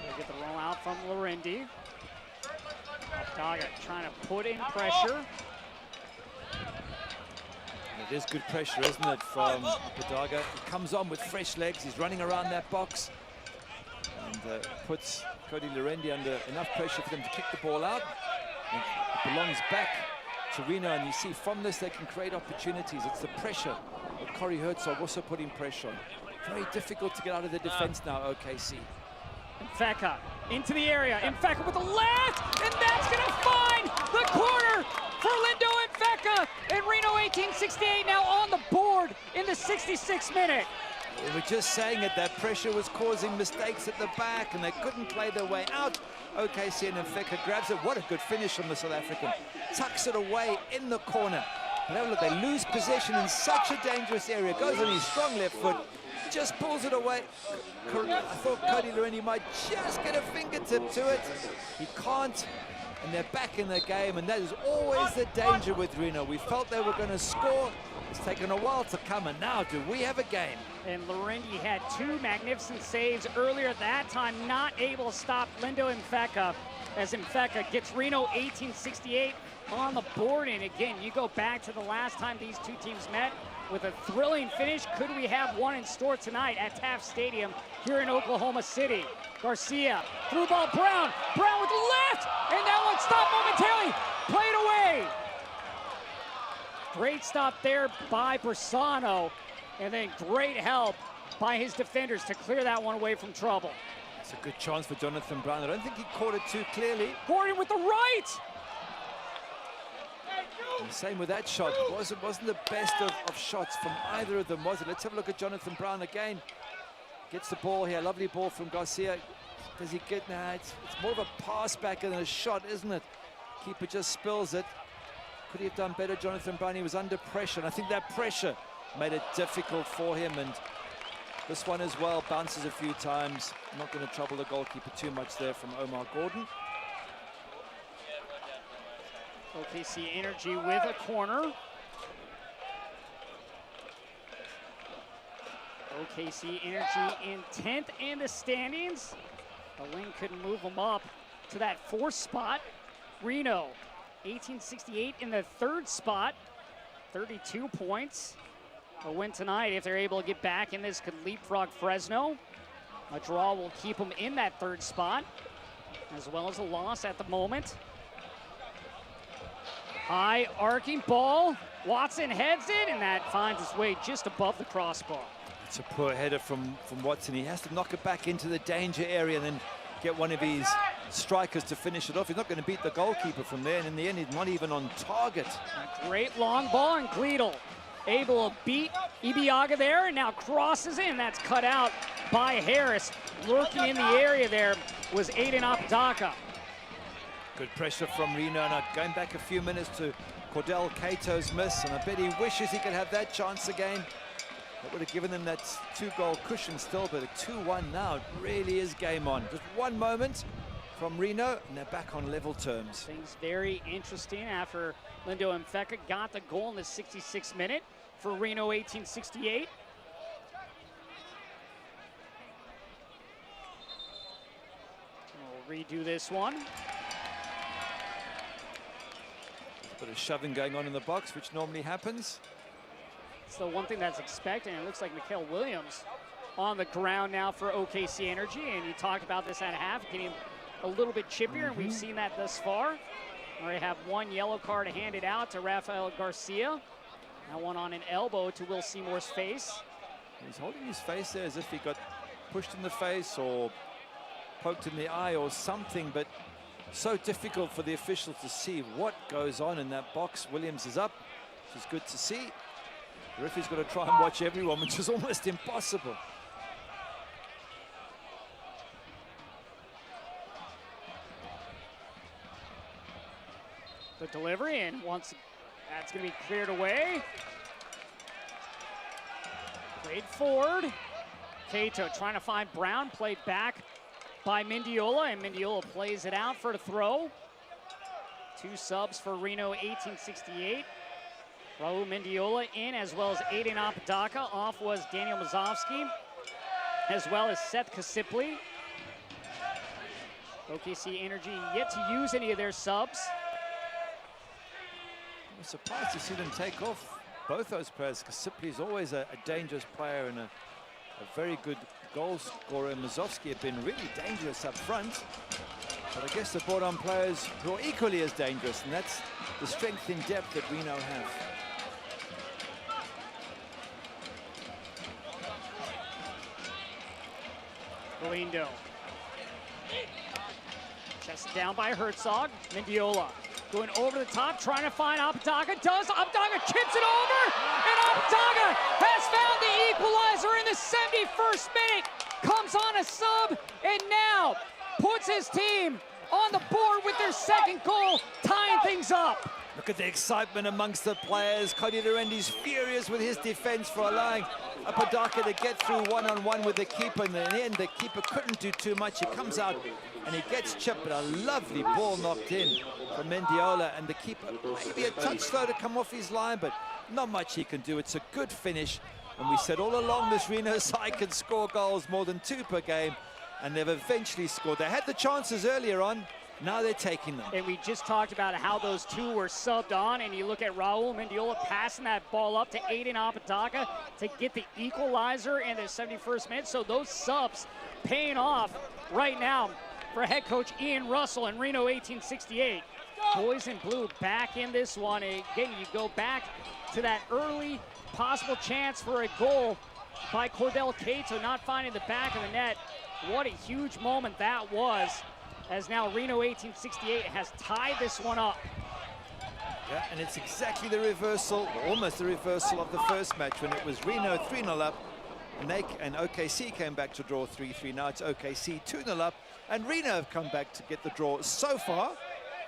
They get the rollout from Lorendi. Apodaca trying to put in pressure. It is good pressure, isn't it, from Apodaca. He comes on with fresh legs. He's running around that box and puts Cody Lorendi under enough pressure for them to kick the ball out. And it belongs back to Reno, and you see from this they can create opportunities. It's the pressure of Corey Herzog also putting pressure on. Very difficult to get out of the defense now, OKC. Infeka into the area. Infeka with the left, and that's going to find the corner for Lindo Infeka. And Reno 1868 now on the board in the 66th minute. We were just saying it, that pressure was causing mistakes at the back and they couldn't play their way out. OKC and Infeka grabs it. What a good finish from the South African. Tucks it away in the corner. But now look, they lose possession in such a dangerous area. Goes on his strong left foot, just pulls it away. I thought Cody Lorendi might just get a fingertip to it. He can't, and they're back in the game, and that is always the danger with Reno. We felt they were going to score. It's taken a while to come, and now do we have a game? And Lorendi had 2 magnificent saves earlier that time, not able to stop Lindo Infeka, as Infeka gets Reno 1868 on the board. And again, you go back to the last time these 2 teams met with a thrilling finish. Could we have one in store tonight at Taft Stadium here in Oklahoma City? Garcia, through ball, Brown with the left, and that one stopped momentarily, played away. Great stop there by Brasano, and then great help by his defenders to clear that one away from trouble. It's a good chance for Jonathan Brown. I don't think he caught it too clearly. Gordon with the right. And same with that shot. It wasn't the best of shots from either of them, was it? Let's have a look at Jonathan Brown again. Gets the ball here. Lovely ball from Garcia. Does he get... Nah, it's more of a pass back than a shot, isn't it? Keeper just spills it. Could he have done better, Jonathan Brown? He was under pressure, and I think that pressure made it difficult for him. And this one as well bounces a few times. Not going to trouble the goalkeeper too much there from Omar Gordon. OKC Energy with a corner. OKC Energy in 10th in the standings. The Lynn couldn't move them up to that 4th spot. Reno, 1868 in the 3rd spot, 32 points. A win tonight, if they're able to get back in this, could leapfrog Fresno. A draw will keep them in that 3rd spot, as well as a loss at the moment. High arcing ball. Watson heads it, and that finds its way just above the crossbar. It's a poor header from Watson. He has to knock it back into the danger area and then get one of his strikers to finish it off. He's not going to beat the goalkeeper from there, and in the end, he's not even on target. A great long ball, and Gleedle able to beat Ibiaga there, and now crosses in. That's cut out by Harris. Lurking in the area there was Aiden Apodaca. Good pressure from Reno. Now going back a few minutes to Cordell Cato's miss, and I bet he wishes he could have that chance again. That would have given them that 2-goal cushion still, but a 2-1 now. It really is game on. Just one moment from Reno, and they're back on level terms. Things very interesting after Lindo Mfeka got the goal in the 66th minute for Reno 1868. We'll redo this one. A bit of shoving going on in the box, which normally happens. It's the one thing that's expected, and it looks like Mikael Williams on the ground now for OKC Energy, and you talked about this at half, getting a little bit chippier, and we've seen that thus far. Already have one yellow card handed out to Rafael Garcia. Now one on an elbow to Will Seymour's face. He's holding his face there as if he got pushed in the face or poked in the eye or something, but so difficult for the official to see what goes on in that box. Williams is up, which is good to see. The referee's got to try and watch everyone, which is almost impossible. The delivery, and once that's going to be cleared away. Played forward. Cato trying to find Brown, played back by Mendiola, and Mendiola plays it out for the throw. 2 subs for Reno 1868. Raul Mendiola in, as well as Aiden Apodaca. Off was Daniel Mazovsky, as well as Seth Kasipli. OKC Energy yet to use any of their subs. I'm surprised to see them take off both those players. Kasipli is always a dangerous player and a very good goal scorer. Mazovsky have been really dangerous up front. But I guess they brought on players who are equally as dangerous, and that's the strength in depth that Reno have. Galindo. Chested down by Herzog. Mendiola going over the top, trying to find Apodaca. Apodaca chips it over, and Apodaca has found the equalizer in the 71st minute. Comes on a sub, and now puts his team on the board with their 2nd goal, tying things up. Look at the excitement amongst the players. Cody Durendi's furious with his defense for allowing Apodaca to get through one-on-one with the keeper. And in the end, the keeper couldn't do too much. He comes out and he gets chipped, but a lovely ball knocked in from Mendiola. And the keeper maybe a touch slow to come off his line, but not much he can do. It's a good finish. And we said all along this Reno side can score goals more than 2 per game. And they've eventually scored. They had the chances earlier on. Now they're taking them. And we just talked about how those 2 were subbed on, and you look at Raul Mendiola passing that ball up to Aiden Apodaca to get the equalizer in the 71st minute. So those subs paying off right now for head coach Ian Russell and Reno 1868. Boys in blue back in this one. Again, you go back to that early possible chance for a goal by Cordell Cato, not finding the back of the net. What a huge moment that was, as now Reno 1868 has tied this one up. Yeah, and it's exactly the reversal, almost the reversal of the first match when it was Reno 3-0 up, and OKC came back to draw 3-3. Now it's OKC 2-0 up, and Reno have come back to get the draw so far.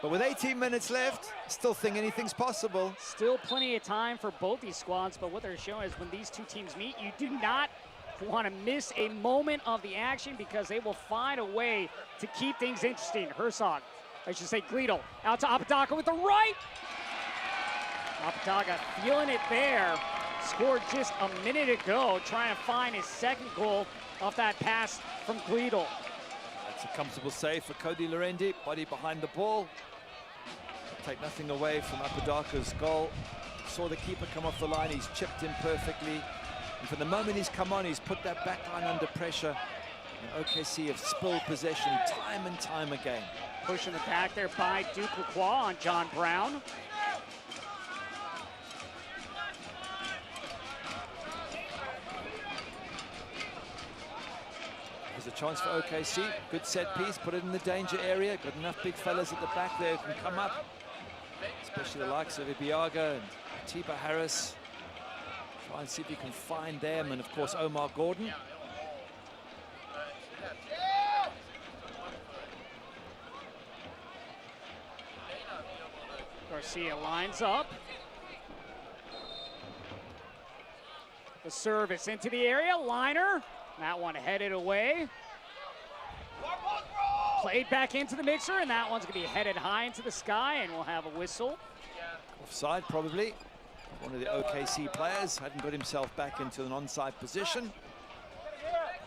But with 18 minutes left, still think anything's possible. Still plenty of time for both these squads, but what they're showing is when these 2 teams meet, you do not want to miss a moment of the action, because they will find a way to keep things interesting. Herzog, I should say Gleedle, out to Apodaca with the right. Apodaca feeling it there. Scored just a minute ago, trying to find his 2nd goal off that pass from Gleedle. It's a comfortable save for Cody Lorendi, body behind the ball. Take nothing away from Apodaca's goal. Saw the keeper come off the line, he's chipped in perfectly. And from the moment he's come on, he's put that back line under pressure. And OKC have spilled possession time and time again. Pushing the back there by Duke Lacroix on John Brown. There's a chance for OKC. Good set piece, put it in the danger area. Got enough big fellas at the back there who can come up. Especially the likes of Ibiaga and Tiba Harris. Try and see if you can find them. And of course, Omar Gordon. Garcia lines up. The service into the area, liner. That one headed away. Played back into the mixer, and that one's gonna be headed high into the sky, and we'll have a whistle. Offside, probably. One of the OKC players hadn't got himself back into an onside position.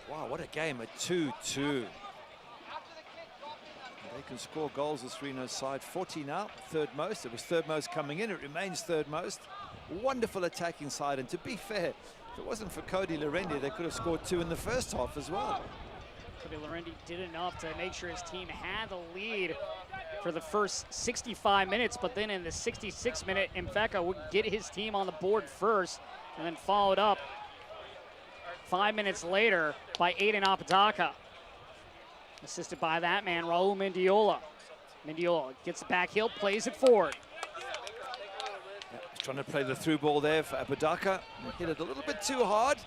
Wow, what a game, a 2-2. They can score goals as Reno's side. 40 now, third most. It was third most coming in. It remains third most. Wonderful attacking side. And to be fair, if it wasn't for Cody Lorendi, they could have scored 2 in the first half as well. Cody Lorendi did enough to make sure his team had the lead for the first 65 minutes. But then in the 66th minute, Mfeka would get his team on the board first and then followed up 5 minutes later by Aiden Apodaca. Assisted by that man, Raul Mendiola. Mendiola gets the back heel, plays it forward. Yeah, he's trying to play the through ball there for Apodaca. Hit it a little bit too hard,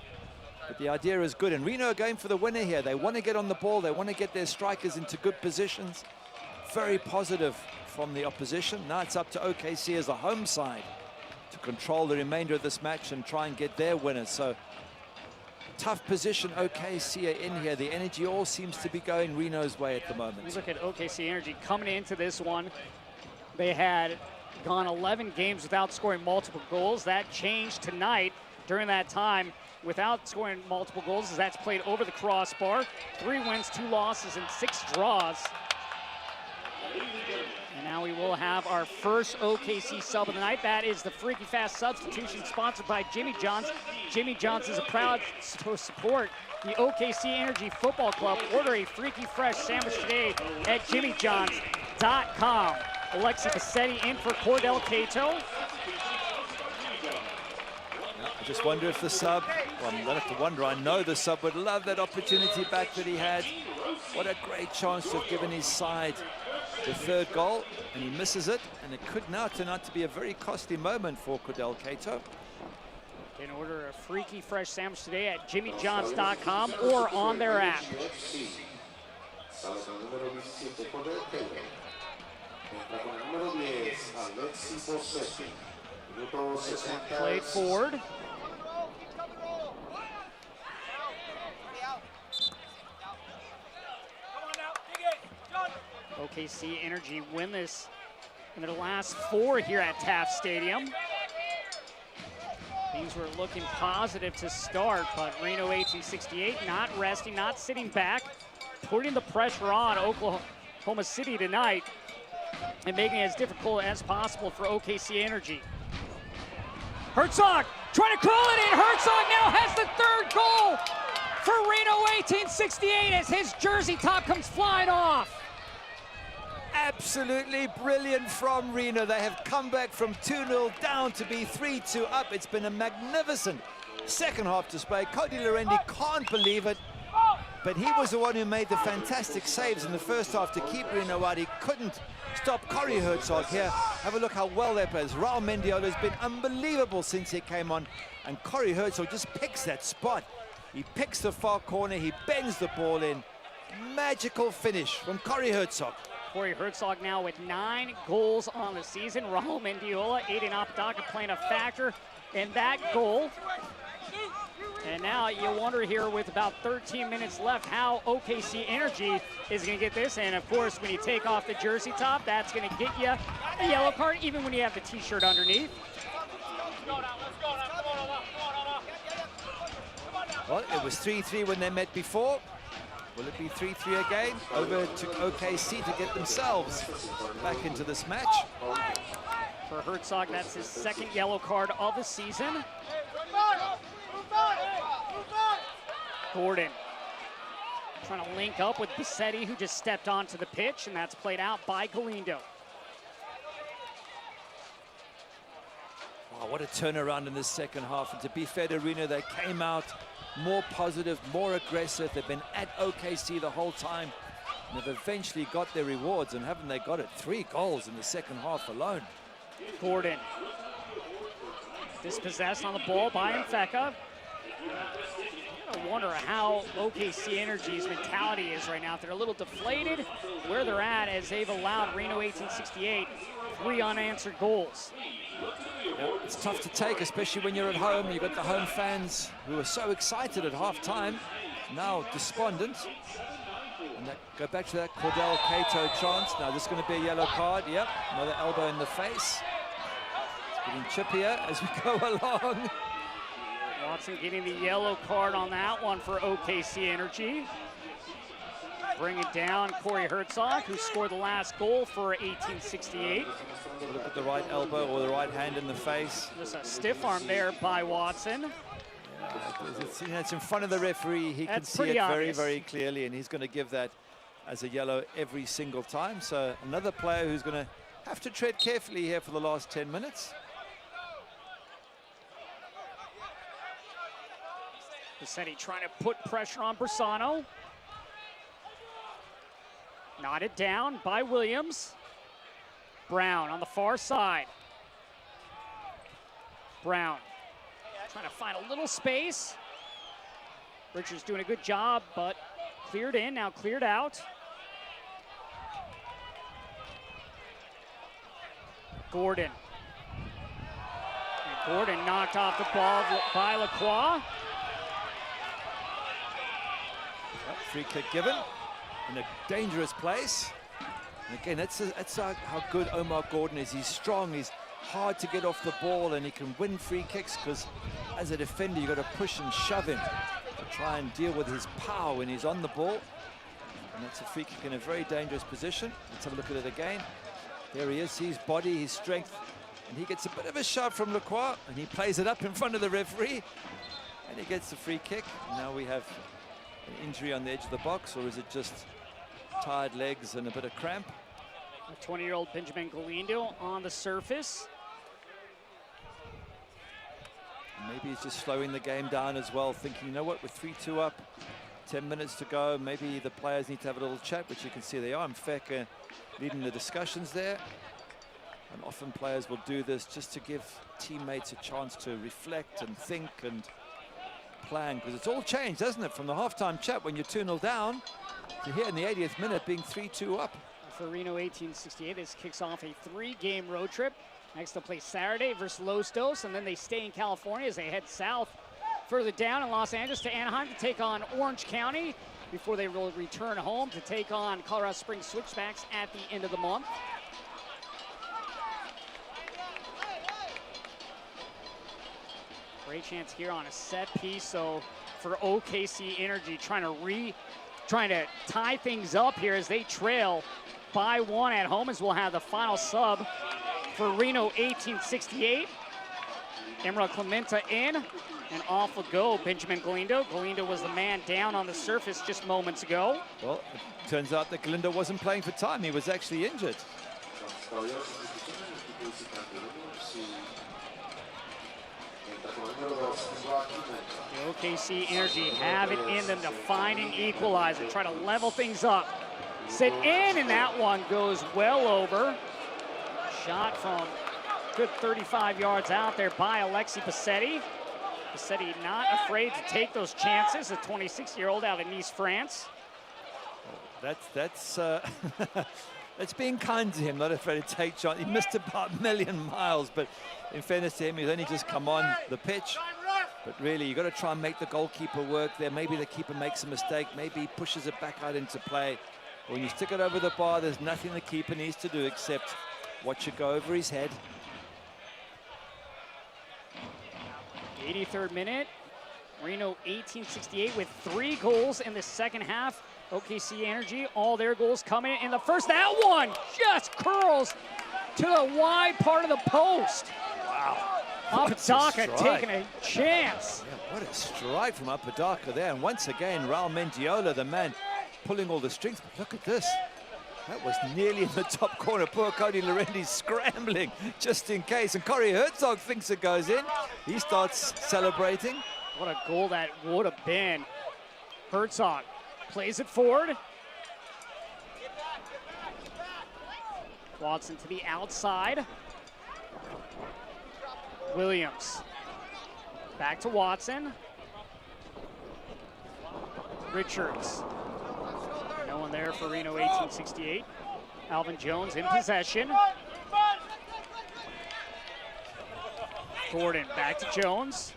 but the idea is good. And Reno are going for the winner here. They want to get on the ball. They want to get their strikers into good positions. Very positive from the opposition. Now it's up to OKC as the home side to control the remainder of this match and try and get their winners. So tough position OKC are in here. The energy all seems to be going Reno's way at the moment. You look at OKC Energy coming into this one. They had gone 11 games without scoring multiple goals. That changed tonight during that time without scoring multiple goals as that's played over the crossbar. 3 wins, 2 losses, and 6 draws. And now we will have our first OKC sub of the night. That is the Freaky Fast substitution sponsored by Jimmy John's. Jimmy John's is proud to support the OKC Energy Football Club. Order a Freaky Fresh sandwich today at jimmyjohns.com. Alexi Bassetti in for Cordell Cato. I just wonder if the sub, well, I don't have to wonder, I know the sub would love that opportunity back that he had. What a great chance to have given his side the 3rd goal, and he misses it, and it could now turn out to be a very costly moment for Cordell Cato. You can order a Freaky Fresh sandwich today at jimmyjohns.com or on their app. Played forward. OKC Energy win this in their last 4 here at Taft Stadium. Things were looking positive to start, but Reno 1868 not resting, not sitting back, putting the pressure on Oklahoma City tonight and making it as difficult as possible for OKC Energy. Herzog trying to curl it in. Herzog now has the 3rd goal for Reno 1868 as his jersey top comes flying off. Absolutely brilliant from Reno. They have come back from 2-0 down to be 3-2 up. It's been a magnificent second half display. Cody Lorendi can't believe it, but he was the one who made the fantastic saves in the first half to keep Reno out. He couldn't stop Corey Herzog here. Have a look how well they play. Raul Mendiola has been unbelievable since he came on, and Corey Herzog just picks that spot. He picks the far corner, he bends the ball in. Magical finish from Corey Herzog. Corey Herzog now with 9 goals on the season. Raul Mendiola, Aiden Apodaca playing a factor in that goal. And now you wonder here with about 13 minutes left how OKC Energy is going to get this. And of course, when you take off the jersey top, that's going to get you a yellow card, even when you have the t-shirt underneath. Well, it was 3-3 when they met before. Will it be 3-3 again? Over to OKC to get themselves back into this match. For Herzog, that's his second yellow card of the season. Gordon trying to link up with Bassetti, who just stepped onto the pitch, and that's played out by Galindo. Wow, what a turnaround in the second half. And to be fair to Reno, they came out more positive, more aggressive. They've been at OKC the whole time. And they've eventually got their rewards, and haven't they got it? 3 goals in the second half alone. Gordon dispossessed on the ball by Mfeka. I wonder how OKC Energy's mentality is right now. They're a little deflated where they're at, as they've allowed Reno 1868 3 unanswered goals. Yeah, it's tough to take, especially when you're at home. You've got the home fans who are so excited at half-time, now despondent. And go back to that Cordell Cato chance. Now this is going to be a yellow card. Yep, another elbow in the face. It's getting chippier as we go along. Watson getting the yellow card on that one for OKC Energy. Bringing down Corey Herzog, who scored the last goal for 1868. Look at the right elbow or the right hand in the face. There's a stiff arm there by Watson. It's in front of the referee. He can see it very, very clearly, and he's going to give that as a yellow every single time. So another player who's going to have to tread carefully here for the last 10 minutes. Bassetti trying to put pressure on Bersano. Knotted down by Williams. Brown on the far side. Brown trying to find a little space. Richards doing a good job, but cleared in, now cleared out. Gordon. And Gordon knocked off the ball by Lacroix. Free kick given in a dangerous place. And again, that's how good Omar Gordon is. He's strong, he's hard to get off the ball, and he can win free kicks, because as a defender, you've got to push and shove him to try and deal with his power when he's on the ball. And that's a free kick in a very dangerous position. Let's have a look at it again. There he is, his body, his strength, and he gets a bit of a shove from Lacroix, and he plays it up in front of the referee, and he gets the free kick. And now we have an injury on the edge of the box, or is it just tired legs and a bit of cramp? 20-year-old Benjamin Galindo on the surface. Maybe he's just slowing the game down as well, thinking, you know what, we're 3-2 up, 10 minutes to go, maybe the players need to have a little chat, which you can see they are. Mfeka leading the discussions there. And often players will do this just to give teammates a chance to reflect and think and plan, because it's all changed, doesn't it, from the halftime chat when you're 2-0 down to here in the 80th minute being 3-2 up. For Reno 1868, this kicks off a 3-game road trip. Next they'll play Saturday versus Los Dos, and then they stay in California as they head south further down in Los Angeles to Anaheim to take on Orange County before they will return home to take on Colorado Springs Switchbacks at the end of the month. Great chance here on a set piece, so for OKC Energy trying to tie things up here as they trail by 1 at home, as we'll have the final sub for Reno 1868. Emerald Clementa in, and off will go Benjamin Galindo. Galindo was the man down on the surface just moments ago. Well, it turns out that Galindo wasn't playing for time. He was actually injured. The OKC Energy have it in them to find an equalizer, try to level things up. Sit in, and that one goes well over. Shot from good 35 yards out there by Alexi Bassetti. Bassetti not afraid to take those chances, a 26-year-old out of Nice, France. That's being kind to him, not afraid to take shots. He missed about a million miles, but in fairness to him, he's only just come on the pitch. But really, you've got to try and make the goalkeeper work there. Maybe the keeper makes a mistake. Maybe he pushes it back out into play. When you stick it over the bar, there's nothing the keeper needs to do except watch it go over his head. 83rd minute. Reno 1868 with 3 goals in the second half OKC Energy, all their goals coming in the first. That one just curls to the wide part of the post. Wow. Apodaca taking a chance. Yeah, what a strike from Apodaca there. And once again, Raul Mendiola, the man pulling all the strings. But look at this. That was nearly in the top corner. Poor Cody Lorendi scrambling just in case. And Corey Herzog thinks it goes in. He starts celebrating. What a goal that would have been. Herzog plays it forward. Watson to the outside. Williams. Back to Watson. Richards. No one there for Reno 1868. Alvin Jones in possession. Gordon back to Jones.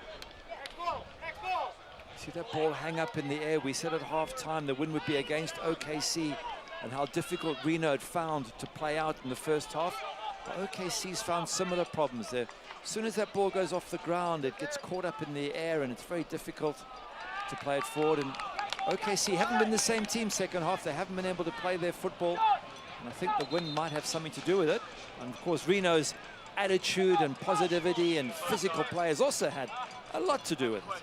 See that ball hang up in the air. We said at halftime the win would be against OKC and how difficult Reno had found to play out in the first half. But OKC's found similar problems there. As soon as that ball goes off the ground, it gets caught up in the air and it's very difficult to play it forward. And OKC haven't been the same team second half. They haven't been able to play their football. And I think the win might have something to do with it. And of course, Reno's attitude and positivity and physical play has also had a lot to do with it.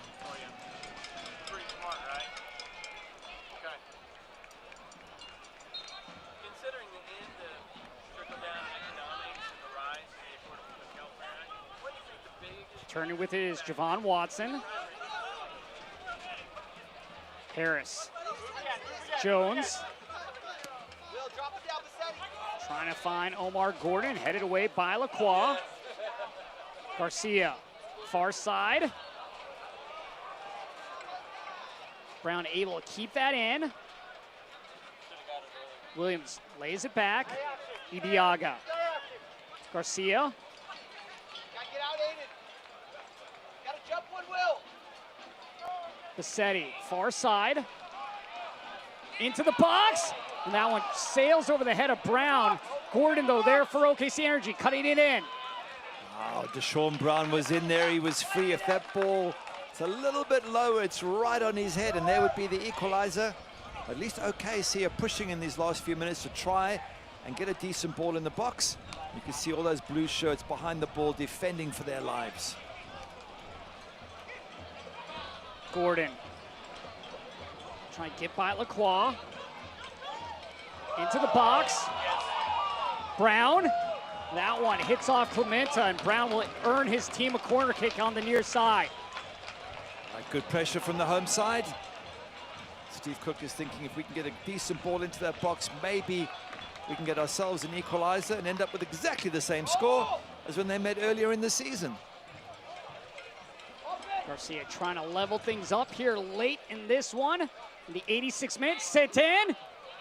Turning with it is Javon Watson. Harris. Jones. Trying to find Omar Gordon, headed away by Lacroix. Garcia, far side. Brown able to keep that in. Williams lays it back. Ibiaga. Garcia. Bassetti, far side. Into the box. And that one sails over the head of Brown. Gordon, though, there for OKC Energy, cutting it in. Wow, Deshaun Brown was in there. He was free. If that ball is a little bit lower, it's right on his head, and there would be the equalizer. At least OKC are pushing in these last few minutes to try and get a decent ball in the box. You can see all those blue shirts behind the ball defending for their lives. Gordon. Trying to get by Lacroix. Into the box. Brown. That one hits off Clementa, and Brown will earn his team a corner kick on the near side. Good pressure from the home side. Steve Cook is thinking if we can get a decent ball into that box, maybe we can get ourselves an equalizer and end up with exactly the same score as when they met earlier in the season. Garcia trying to level things up here late in this one. In the 86th minute, sent in,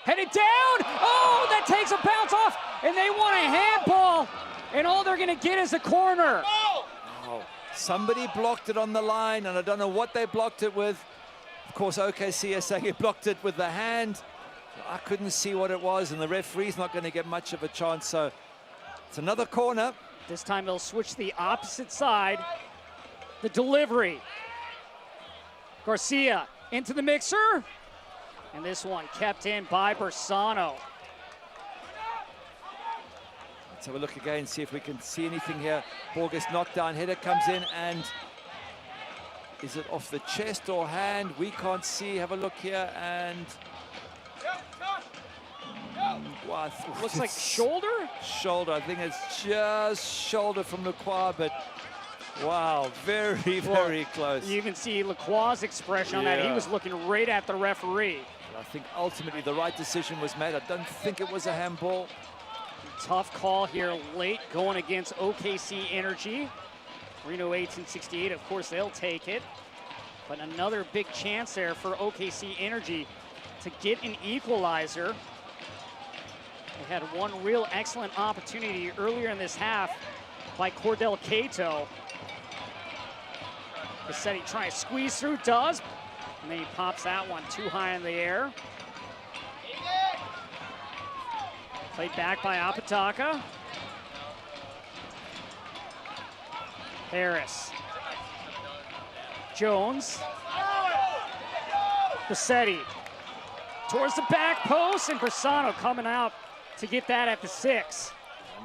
headed down. Oh, that takes a bounce off, and they want a handball, and all they're gonna get is a corner. Oh, somebody blocked it on the line, and I don't know what they blocked it with. Of course, OKC is saying he blocked it with the hand. I couldn't see what it was, and the referee's not gonna get much of a chance, so it's another corner. This time they'll switch to the opposite side. The delivery. Garcia into the mixer. And this one kept in by Bersano. Let's have a look again, see if we can see anything here. Ball gets knocked down, header comes in, and is it off the chest or hand? We can't see. Have a look here, and wow, looks like shoulder? Shoulder, I think it's just shoulder from Lacroix, but wow, very, very close. You can see Lacroix's expression on that. He was looking right at the referee. I think ultimately the right decision was made. I don't think it was a handball. Tough call here late going against OKC Energy. Reno 1868, of course, they'll take it. But another big chance there for OKC Energy to get an equalizer. They had one real excellent opportunity earlier in this half by Cordell Cato. Bassetti trying to squeeze through, does. And then he pops that one too high in the air. Played back by Apodaca. Harris. Jones. Bassetti. towards the back post, and Bersano coming out to get that at the 6.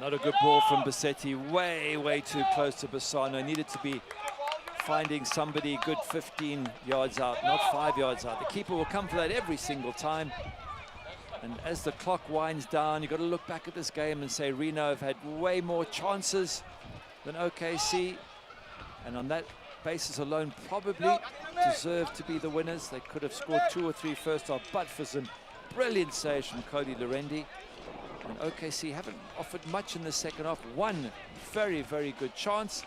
Not a good ball from Bassetti, way too close to Bersano. Needed to be finding somebody good 15 yards out, not 5 yards out. The keeper will come for that every single time. And as the clock winds down, you've got to look back at this game and say Reno have had way more chances than OKC. And on that basis alone, probably deserve to be the winners. They could have scored 2 or 3 first half, but for some brilliant saves from Cody Lorendi. And OKC haven't offered much in the second half. One very good chance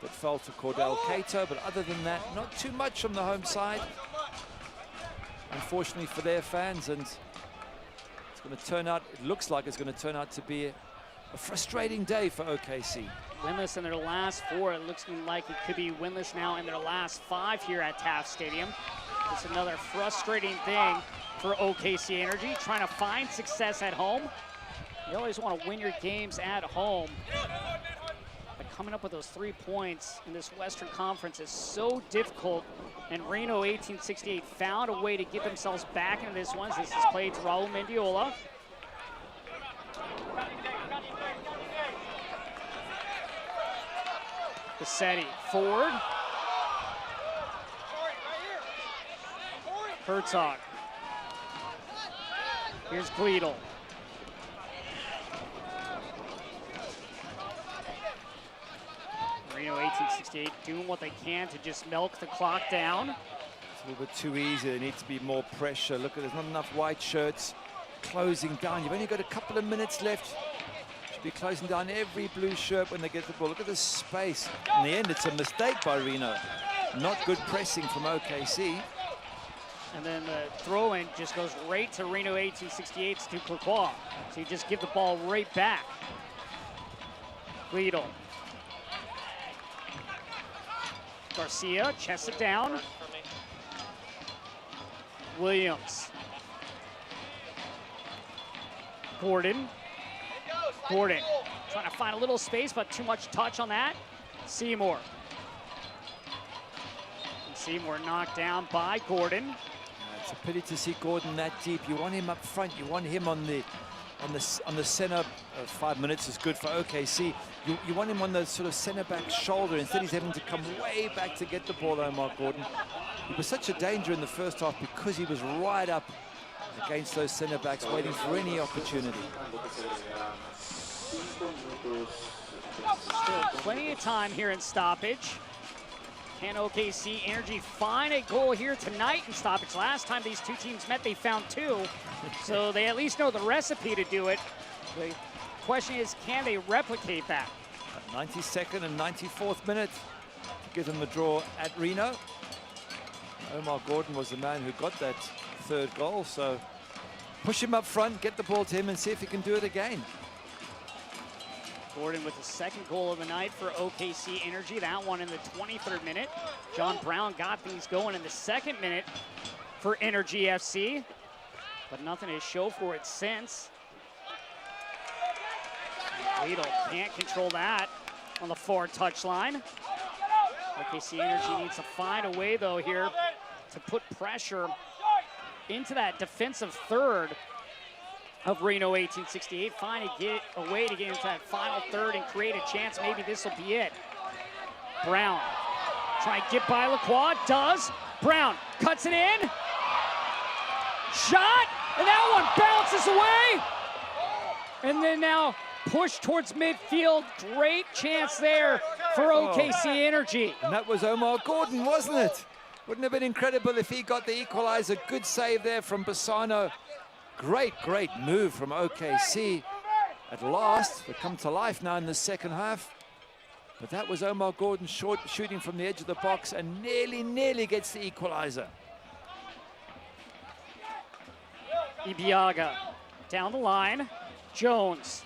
that fell to Cordell Cato, but other than that, not too much from the home side, unfortunately for their fans. And it's going to turn out, it looks like it's going to turn out to be a frustrating day for OKC. Winless in their last 4. It looks like it could be winless now in their last 5 here at Taft Stadium. It's another frustrating thing for OKC Energy, trying to find success at home. You always want to win your games at home. But coming up with those 3 points in this Western Conference is so difficult. And Reno 1868 found a way to get themselves back into this one. This is played to Raul Mendiola. Bassetti forward. Herzog. Here's Gleedle. Reno 1868 doing what they can to just milk the clock down. It's a little bit too easy. There needs to be more pressure. Look, there's not enough white shirts closing down. You've only got a couple of minutes left. Should be closing down every blue shirt when they get the ball. Look at this space. In the end, it's a mistake by Reno. Not good pressing from OKC. And then the throw-in just goes right to Reno 1868's to Clercois. So you just give the ball right back. Gleedle. Garcia chests it down. Williams. Gordon. Gordon trying to find a little space, but too much touch on that. Seymour. And Seymour knocked down by Gordon. It's a pity to see Gordon that deep. You want him up front. You want him on the center. 5 minutes is good for OKC. You want him on the sort of center back shoulder. Instead, he's having to come way back to get the ball, Omar Gordon. He was such a danger in the first half because he was right up against those center backs, waiting for any opportunity. Still plenty of time here in stoppage. Can OKC Energy find a goal here tonight in stoppage? Last time these 2 teams met, they found 2. So they at least know the recipe to do it. The question is, can they replicate that? 92nd and 94th minute to give them a draw at Reno. Omar Gordon was the man who got that 3rd goal. So push him up front, get the ball to him, and see if he can do it again. Gordon with the 2nd goal of the night for OKC Energy. That one in the 23rd minute. John Brown got things going in the 2nd minute for Energy FC, but nothing to show for it since. Lidl can't control that on the far touchline. OKC Energy needs to find a way, though, here to put pressure into that defensive 3rd of Reno 1868. Find a way to get into that final 3rd and create a chance. Maybe this will be it. Brown trying to get by Lacroix. Does. Brown cuts it in. Shot. And that one bounces away. And then now push towards midfield. Great chance there for OKC Energy. And that was Omar Gordon, wasn't it? Wouldn't have been incredible if he got the equalizer. Good save there from Bersano. Great move from OKC. At last, they come to life now in the 2nd half. But that was Omar Gordon shooting from the edge of the box and nearly gets the equalizer. Ibiaga down the line. Jones.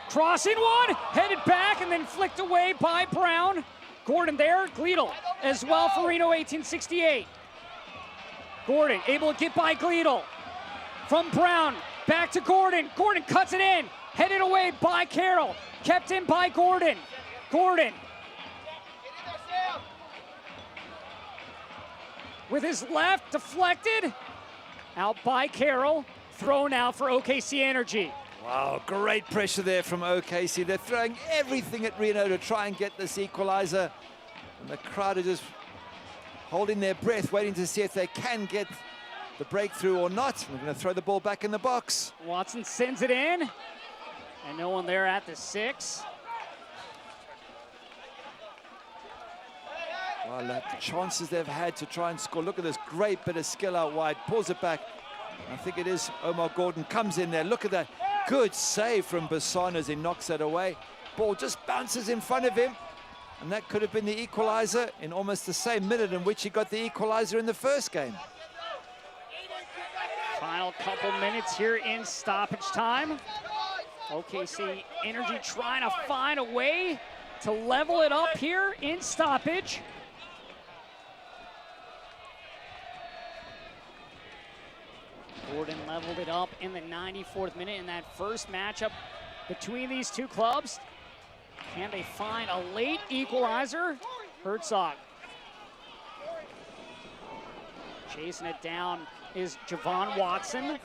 Crossing one, headed back and then flicked away by Brown. Gordon there, Gleedle as well for Reno 1868. Gordon able to get by Gleedle. From Brown, back to Gordon. Gordon cuts it in, headed away by Carroll. Kept in by Gordon. Gordon with his left deflected. Out by Carroll. Throw now for OKC Energy. Wow, great pressure there from OKC. They're throwing everything at Reno to try and get this equalizer. And the crowd are just holding their breath, waiting to see if they can get the breakthrough or not. They're going to throw the ball back in the box. Watson sends it in. And no one there at the 6. Well, the chances they've had to try and score. Look at this great bit of skill out wide. Pulls it back. I think it is Omar Gordon comes in there. Look at that. Good save from Bassan as he knocks that away. Ball just bounces in front of him. And that could have been the equalizer in almost the same minute in which he got the equalizer in the first game. Final couple minutes here in stoppage time. OKC Energy trying to find a way to level it up here in stoppage. Gordon leveled it up in the 94th minute in that first matchup between these two clubs. Can they find a late equalizer? Herzog. Chasing it down is Javon Watson. I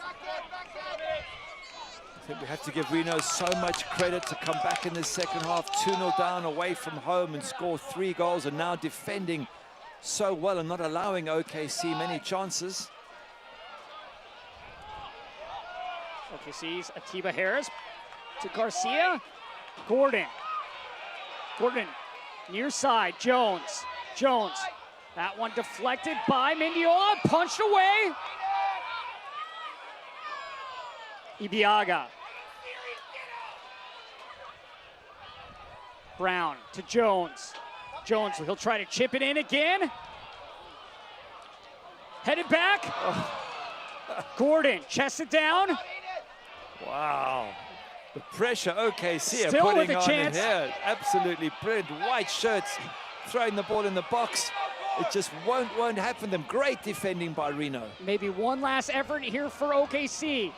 think we have to give Reno so much credit to come back in the second half, 2-0 down away from home and score 3 goals, and now defending so well and not allowing OKC many chances. OKC's Atiba Harris to Garcia. Gordon. Gordon, near side, Jones. Jones, that one deflected by Mendiola, punched away. Ibiaga. Brown to Jones. Jones, he'll try to chip it in again. Headed back. Gordon, chests it down. Wow. The pressure OKC are Still with putting a on chance. here. Absolutely brilliant. White shirts, throwing the ball in the box. It just won't happen. Them great defending by Reno. Maybe one last effort here for OKC.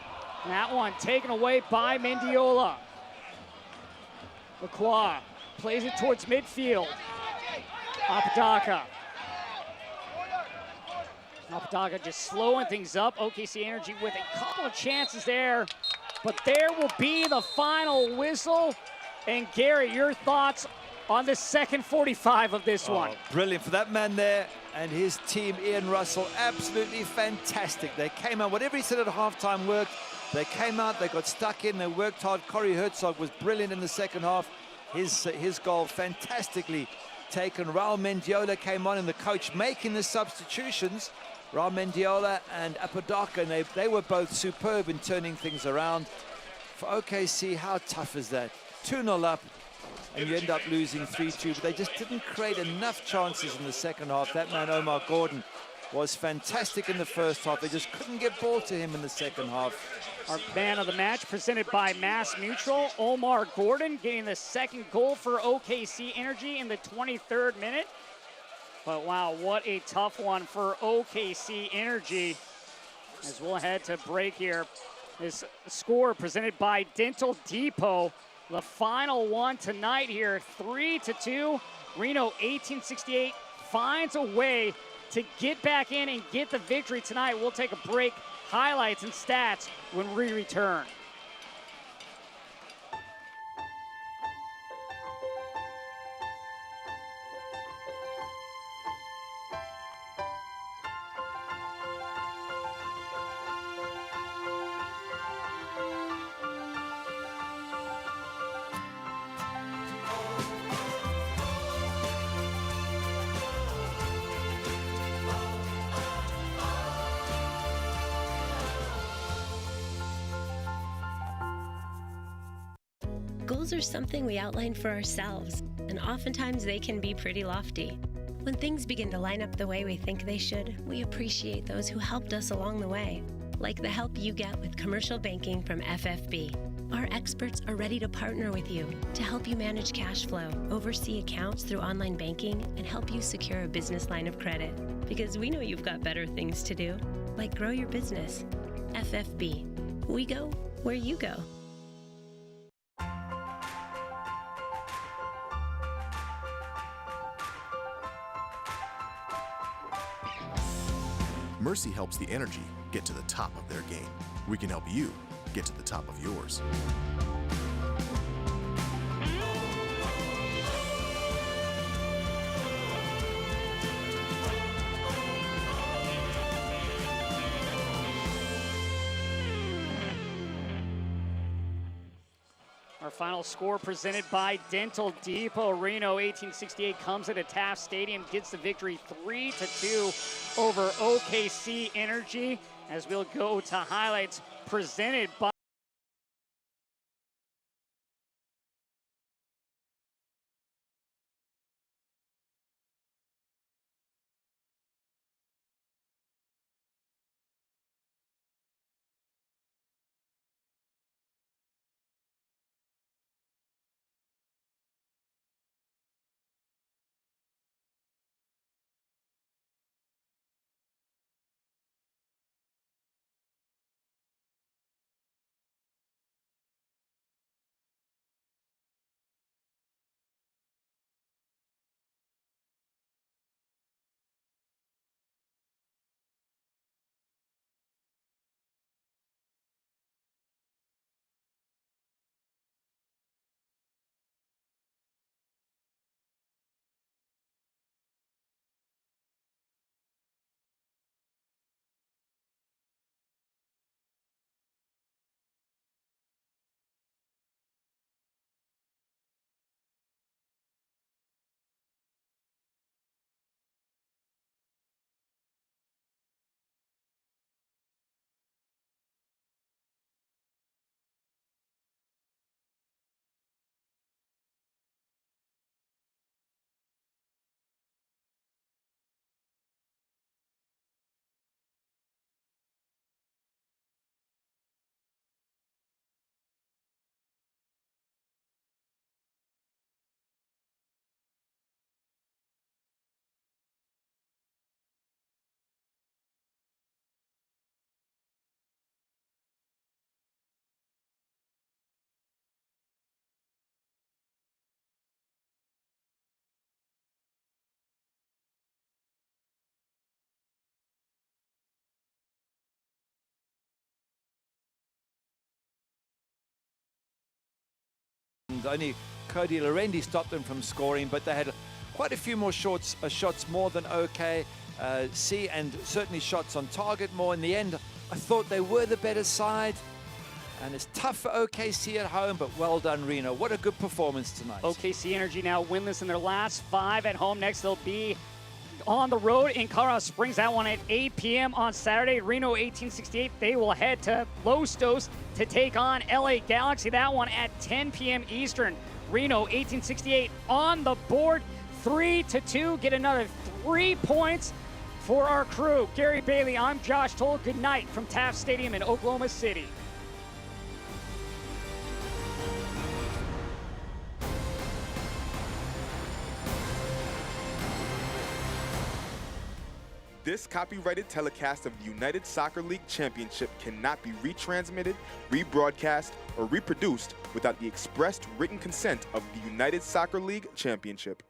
That one taken away by Mendiola. Lacroix plays it towards midfield. Apodaca. Apodaca just slowing things up. OKC Energy with a couple of chances there. But there will be the final whistle. And Gary, your thoughts on the second 45 of this one? Brilliant for that man there and his team, Ian Russell. Absolutely fantastic. They came out, whatever he said at halftime worked. They came out, they got stuck in, they worked hard. Corey Herzog was brilliant in the second half. His goal fantastically taken. Raul Mendiola came on, and the coach making the substitutions. Raul Mendiola and Apodaca, and they were both superb in turning things around. For OKC, how tough is that? 2-0 up, and you end up losing 3-2, but they just didn't create enough chances in the second half. That man, Omar Gordon, was fantastic in the first half. They just couldn't get ball to him in the second half. Our man of the match presented by Mass Mutual, Omar Gordon, getting the second goal for OKC Energy in the 23rd minute. But wow, what a tough one for OKC Energy. As we'll head to break here. This score presented by Dental Depot. The final one tonight here, 3-2. Reno 1868 finds a way to get back in and get the victory tonight. We'll take a break. Highlights and stats when we return. Goals are something we outline for ourselves, and oftentimes they can be pretty lofty. When things begin to line up the way we think they should, we appreciate those who helped us along the way, like the help you get with commercial banking from FFB. Our experts are ready to partner with you to help you manage cash flow, oversee accounts through online banking, and help you secure a business line of credit. Because we know you've got better things to do, like grow your business. FFB. We go where you go. Mercy helps the energy get to the top of their game. We can help you get to the top of yours. Our final score presented by Dental Depot. Reno 1868 comes into Taft Stadium, gets the victory 3-2 over OKC Energy. As we'll go to highlights presented by only Cody Lorendi stopped them from scoring, but they had quite a few more shots more than OKC, and certainly shots on target more. In the end, I thought they were the better side, and it's tough for OKC at home, but well done, Reno. What a good performance tonight. OKC Energy now winless in their last 5 at home. Next, they'll be on the road in Colorado Springs. That one at 8 p.m. on Saturday. Reno 1868, they will head to Los Dos to take on LA Galaxy. That one at 10 p.m. Eastern. Reno 1868 on the board, 3-2. Get another 3 points for our crew. Gary Bailey, I'm Josh Toll. Good night from Taft Stadium in Oklahoma City. This copyrighted telecast of the United Soccer League Championship cannot be retransmitted, rebroadcast, or reproduced without the expressed written consent of the United Soccer League Championship.